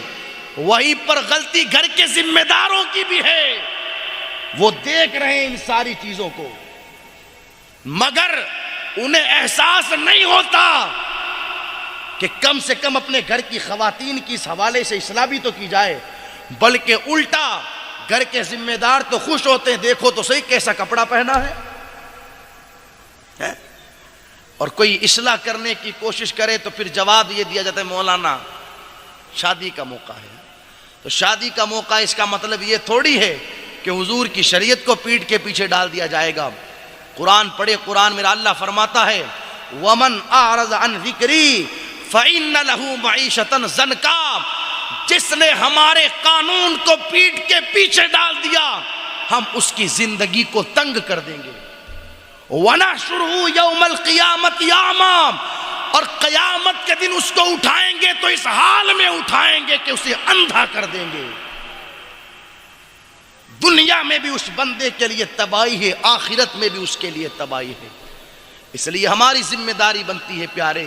وہیں پر غلطی گھر کے ذمہ داروں کی بھی ہے. وہ دیکھ رہے ہیں ان ساری چیزوں کو، مگر انہیں احساس نہیں ہوتا کہ کم سے کم اپنے گھر کی خواتین کی اس حوالے سے اصلاح بھی تو کی جائے. بلکہ الٹا گھر کے ذمہ دار تو خوش ہوتے ہیں، دیکھو تو صحیح کیسا کپڑا پہنا ہے. اور کوئی اصلاح کرنے کی کوشش کرے تو پھر جواب یہ دیا جاتا ہے مولانا شادی کا موقع ہے. تو شادی کا موقع، اس کا مطلب یہ تھوڑی ہے کہ حضور کی شریعت کو پیٹ کے پیچھے ڈال دیا جائے گا. قرآن پڑھے، قرآن میرا اللہ فرماتا ہے وَمَنْ أَعْرَضَ عَنْ ذِكْرِي فَإِنَّ لَهُ مَعِيشَةً ضَنْكًا. جس نے ہمارے قانون کو پیٹ کے پیچھے ڈال دیا، ہم اس کی زندگی کو تنگ کر دیں گے. وَنَحْشُرُهُ يَوْمَ الْقِيَامَةِ أَعْمَىٰ. اور قیامت کے دن اس کو اٹھائیں گے تو اس حال میں اٹھائیں گے کہ اسے اندھا کر دیں گے. دنیا میں بھی اس بندے کے لیے تباہی ہے، آخرت میں بھی اس کے لیے تباہی ہے. اس لیے ہماری ذمہ داری بنتی ہے پیارے،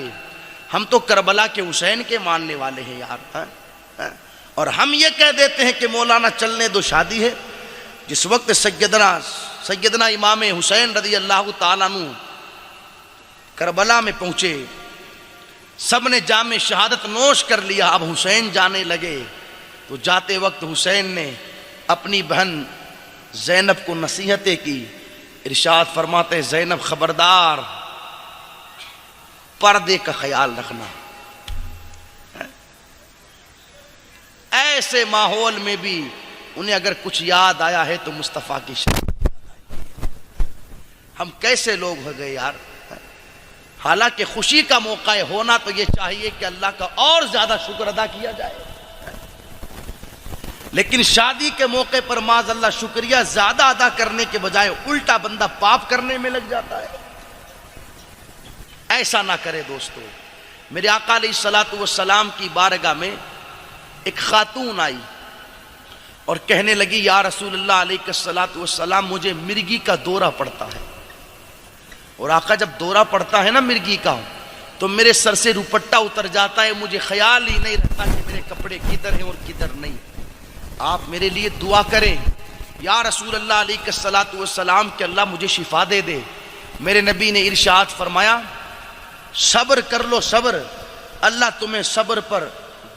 ہم تو کربلا کے حسین کے ماننے والے ہیں یار. اور ہم یہ کہہ دیتے ہیں کہ مولانا چلنے دو، شادی ہے. جس وقت سیدنا امام حسین رضی اللہ تعالیٰ عنہ کربلا میں پہنچے، سب نے جام شہادت نوش کر لیا، اب حسین جانے لگے. تو جاتے وقت حسین نے اپنی بہن زینب کو نصیحتیں کی. ارشاد فرماتے زینب خبردار، پردے کا خیال رکھنا. اے ایسے ماحول میں بھی انہیں اگر کچھ یاد آیا ہے تو مصطفیٰ کی شان. ہم کیسے لوگ ہو گئے یار. حالانکہ خوشی کا موقع ہونا تو یہ چاہیے کہ اللہ کا اور زیادہ شکر ادا کیا جائے، لیکن شادی کے موقع پر معاذ اللہ شکریہ زیادہ ادا کرنے کے بجائے الٹا بندہ پاپ کرنے میں لگ جاتا ہے. ایسا نہ کرے دوستو. میرے آقا علیہ الصلوۃ والسلام کی بارگاہ میں ایک خاتون آئی اور کہنے لگی یا رسول اللہ علیہ الصلوۃ والسلام مجھے مرگی کا دورہ پڑتا ہے. اور آقا جب دورہ پڑتا ہے نا مرگی کا تو میرے سر سے روپٹا اتر جاتا ہے، مجھے خیال ہی نہیں رہتا کہ میرے کپڑے کدھر ہیں اور کدھر نہیں. آپ میرے لیے دعا کریں یا رسول اللہ علیہ الصلوۃ والسلام کہ اللہ مجھے شفا دے دے. میرے نبی نے ارشاد فرمایا صبر کر لو صبر، اللہ تمہیں صبر پر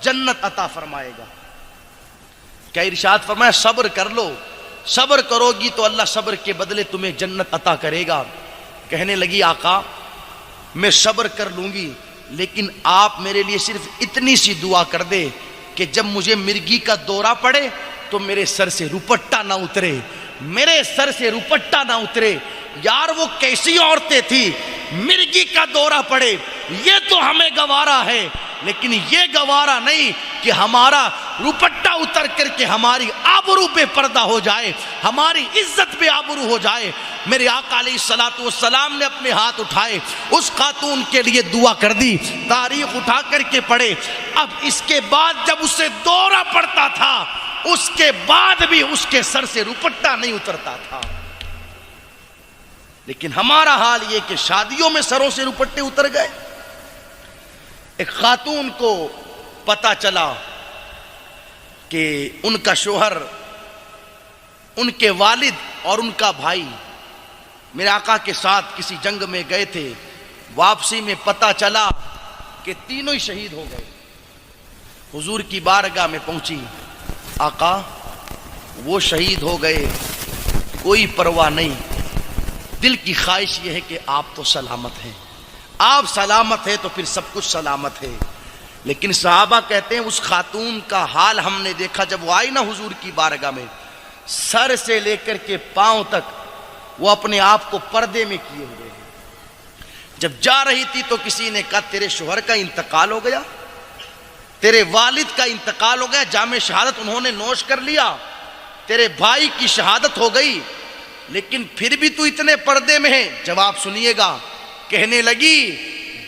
جنت عطا فرمائے گا. کیا ارشاد فرمایا؟ صبر کر لو، صبر کرو گی تو اللہ صبر کے بدلے تمہیں جنت عطا کرے گا. کہنے لگی آقا میں صبر کر لوں گی، لیکن آپ میرے لیے صرف اتنی سی دعا کر دے کہ جب مجھے مرگی کا دورہ پڑے تو میرے سر سے روپٹا نہ اترے، میرے سر سے روپٹا نہ اترے. یار وہ کیسی عورتیں تھی، مرگی کا دورہ پڑے یہ تو ہمیں گوارا ہے، لیکن یہ گوارا نہیں کہ ہمارا روپٹا اتر کر کے ہماری آبرو پہ پردہ ہو جائے، ہماری عزت پہ آبرو ہو جائے. میرے آقا علیہ الصلوۃ والسلام نے اپنے ہاتھ اٹھائے، اس خاتون کے لیے دعا کر دی، تاریخ اٹھا کر کے پڑھے. اب اس کے بعد جب اسے دورہ پڑتا تھا اس کے بعد بھی اس کے سر سے روپٹا نہیں اترتا تھا. لیکن ہمارا حال یہ کہ شادیوں میں سروں سے روپٹے اتر گئے. ایک خاتون کو پتا چلا کہ ان کا شوہر، ان کے والد اور ان کا بھائی میرے آقا کے ساتھ کسی جنگ میں گئے تھے. واپسی میں پتا چلا کہ تینوں ہی شہید ہو گئے. حضور کی بارگاہ میں پہنچی، آقا وہ شہید ہو گئے، کوئی پرواہ نہیں، دل کی خواہش یہ ہے کہ آپ تو سلامت ہیں، آپ سلامت ہیں تو پھر سب کچھ سلامت ہے. لیکن صحابہ کہتے ہیں اس خاتون کا حال ہم نے دیکھا جب وہ آئی نا حضور کی بارگاہ میں، سر سے لے کر کے پاؤں تک وہ اپنے آپ کو پردے میں کیے ہوئے ہیں. جب جا رہی تھی تو کسی نے کہا تیرے شوہر کا انتقال ہو گیا، تیرے والد کا انتقال ہو گیا، جام شہادت انہوں نے نوش کر لیا، تیرے بھائی کی شہادت ہو گئی، لیکن پھر بھی تو اتنے پردے میں ہے. جواب سنیے گا. کہنے لگی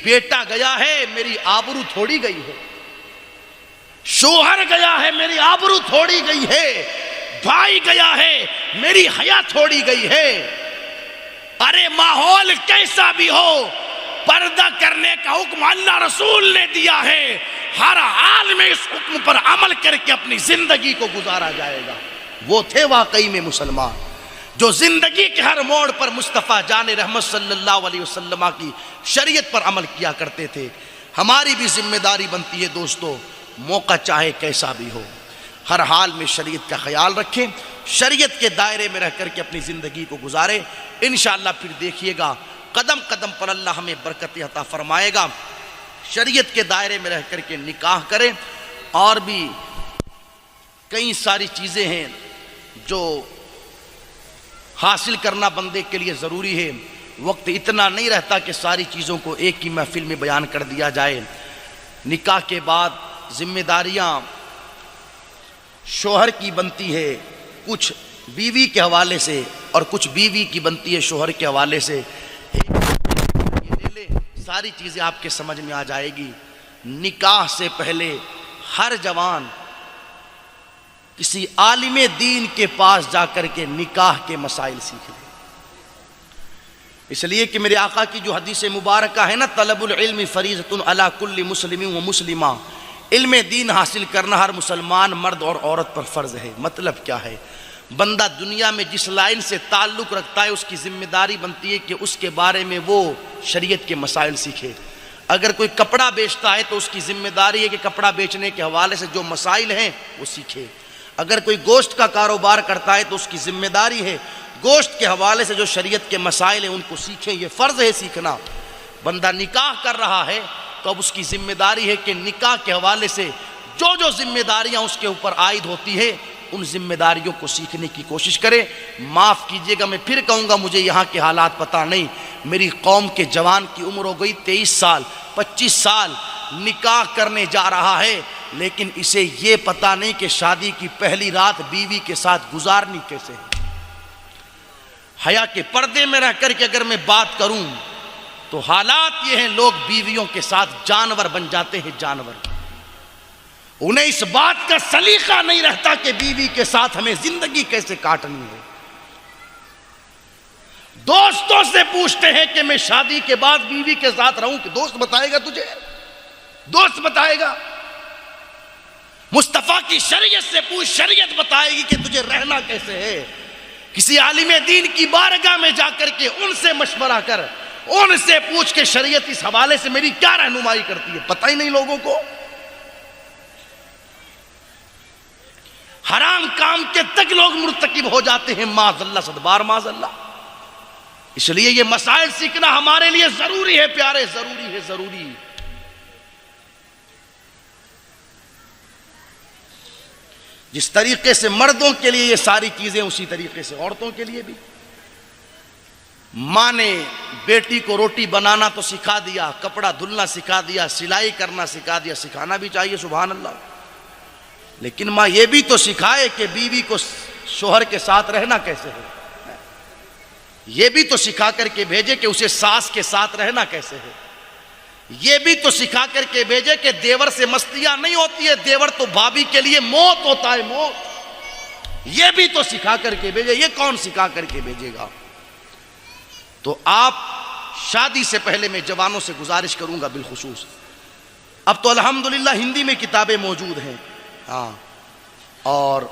بیٹا گیا ہے میری آبرو تھوڑی گئی ہے، شوہر گیا ہے میری آبرو تھوڑی گئی ہے، بھائی گیا ہے میری حیا تھوڑی گئی ہے. ارے ماحول کیسا بھی ہو پردہ کرنے کا حکم اللہ رسول نے دیا ہے، ہر حال میں اس حکم پر عمل کر کے اپنی زندگی کو گزارا جائے گا. وہ تھے واقعی میں مسلمان جو زندگی کے ہر موڑ پر مصطفیٰ جان رحمت صلی اللہ علیہ وسلم کی شریعت پر عمل کیا کرتے تھے. ہماری بھی ذمہ داری بنتی ہے دوستو، موقع چاہے کیسا بھی ہو ہر حال میں شریعت کا خیال رکھیں، شریعت کے دائرے میں رہ کر کے اپنی زندگی کو گزارے. انشاءاللہ پھر دیکھیے گا قدم قدم پر اللہ ہمیں برکت عطا فرمائے گا. شریعت کے دائرے میں رہ کر کے نکاح کریں. اور بھی کئی ساری چیزیں ہیں جو حاصل کرنا بندے کے لیے ضروری ہے. وقت اتنا نہیں رہتا کہ ساری چیزوں کو ایک ہی محفل میں بیان کر دیا جائے. نکاح کے بعد ذمہ داریاں شوہر کی بنتی ہے، کچھ بیوی کے حوالے سے اور کچھ بیوی کی بنتی ہے شوہر کے حوالے سے. یہ لے لے، ساری چیزیں آپ کے سمجھ میں آ جائے گی. نکاح سے پہلے ہر جوان کسی عالم دین کے پاس جا کر کے نکاح کے مسائل سیکھ لے. اس لیے کہ میرے آقا کی جو حدیث مبارکہ ہے نا، طلب العلم فریضۃ علی کل مسلم و مسلمہ، علم دین حاصل کرنا ہر مسلمان مرد اور عورت پر فرض ہے. مطلب کیا ہے؟ بندہ دنیا میں جس لائن سے تعلق رکھتا ہے اس کی ذمہ داری بنتی ہے کہ اس کے بارے میں وہ شریعت کے مسائل سیکھے. اگر کوئی کپڑا بیچتا ہے تو اس کی ذمہ داری ہے کہ کپڑا بیچنے کے حوالے سے جو مسائل ہیں وہ سیکھے. اگر کوئی گوشت کا کاروبار کرتا ہے تو اس کی ذمہ داری ہے گوشت کے حوالے سے جو شریعت کے مسائل ہیں ان کو سیکھیں. یہ فرض ہے سیکھنا. بندہ نکاح کر رہا ہے تو اب اس کی ذمہ داری ہے کہ نکاح کے حوالے سے جو جو ذمہ داریاں اس کے اوپر عائد ہوتی ہے ان ذمہ داریوں کو سیکھنے کی کوشش کرے۔ معاف کیجئے گا، میں پھر کہوں گا، مجھے یہاں کے حالات پتہ نہیں، میری قوم کے جوان کی عمر ہو گئی 23 سال 25 سال، نکاح کرنے جا رہا ہے، لیکن اسے یہ پتہ نہیں کہ شادی کی پہلی رات بیوی کے ساتھ گزارنی کیسے ہے۔ حیا کے پردے میں رہ کر کے اگر میں بات کروں تو حالات یہ ہیں، لوگ بیویوں کے ساتھ جانور بن جاتے ہیں، جانور۔ انہیں اس بات کا سلیقہ نہیں رہتا کہ بیوی کے ساتھ ہمیں زندگی کیسے کاٹنی ہے۔ دوستوں سے پوچھتے ہیں کہ میں شادی کے بعد بیوی کے ساتھ رہوں، کہ دوست بتائے گا تجھے؟ دوست بتائے گا؟ مصطفیٰ کی شریعت سے پوچھ، شریعت بتائے گی کہ تجھے رہنا کیسے ہے۔ کسی عالم دین کی بارگاہ میں جا کر کے ان سے مشورہ کر، ان سے پوچھ کے شریعت اس حوالے سے میری کیا رہنمائی کرتی ہے، پتہ ہی نہیں لوگوں کو۔ حرام کام کے تک لوگ مرتکب ہو جاتے ہیں، معاذ اللہ، صد بار معاذ اللہ۔ اس لیے یہ مسائل سیکھنا ہمارے لیے ضروری ہے پیارے، ضروری ہے، ضروری۔ جس طریقے سے مردوں کے لیے یہ ساری چیزیں، اسی طریقے سے عورتوں کے لیے بھی۔ ماں نے بیٹی کو روٹی بنانا تو سکھا دیا، کپڑا دھلنا سکھا دیا، سلائی کرنا سکھا دیا، سکھانا بھی چاہیے، سبحان اللہ۔ لیکن ماں یہ بھی تو سکھائے کہ بیوی کو شوہر کے ساتھ رہنا کیسے ہے، یہ بھی تو سکھا کر کے بھیجے کہ اسے ساس کے ساتھ رہنا کیسے ہے، یہ بھی تو سکھا کر کے بھیجے کہ دیور سے مستیاں نہیں ہوتی ہے، دیور تو بھابھی کے لیے موت ہوتا ہے، موت۔ یہ بھی تو سکھا کر کے بھیجے، یہ کون سکھا کر کے بھیجے گا؟ تو آپ شادی سے پہلے میں جوانوں سے گزارش کروں گا بالخصوص، اب تو الحمدللہ ہندی میں کتابیں موجود ہیں، ہاں، اور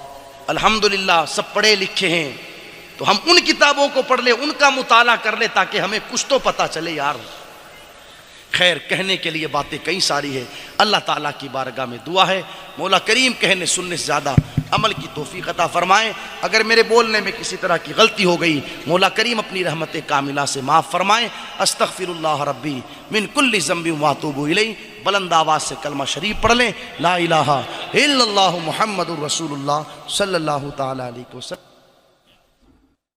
الحمدللہ سب پڑھے لکھے ہیں، تو ہم ان کتابوں کو پڑھ لیں، ان کا مطالعہ کر لیں، تاکہ ہمیں کچھ تو پتہ چلے یار۔ خیر، کہنے کے لیے باتیں کئی ساری ہے، اللہ تعالیٰ کی بارگاہ میں دعا ہے مولا کریم کہنے سننے سے زیادہ عمل کی توفیق عطا فرمائیں۔ اگر میرے بولنے میں کسی طرح کی غلطی ہو گئی، مولا کریم اپنی رحمت کاملہ سے معاف فرمائیں۔ استغفر اللہ ربی من کل ذنب واتوب الیہ، بلند آواز سے کلمہ شریف پڑھ لیں، لا الہ الا اللہ محمد الرسول اللہ صلی اللہ تعالی علیہ وسلم۔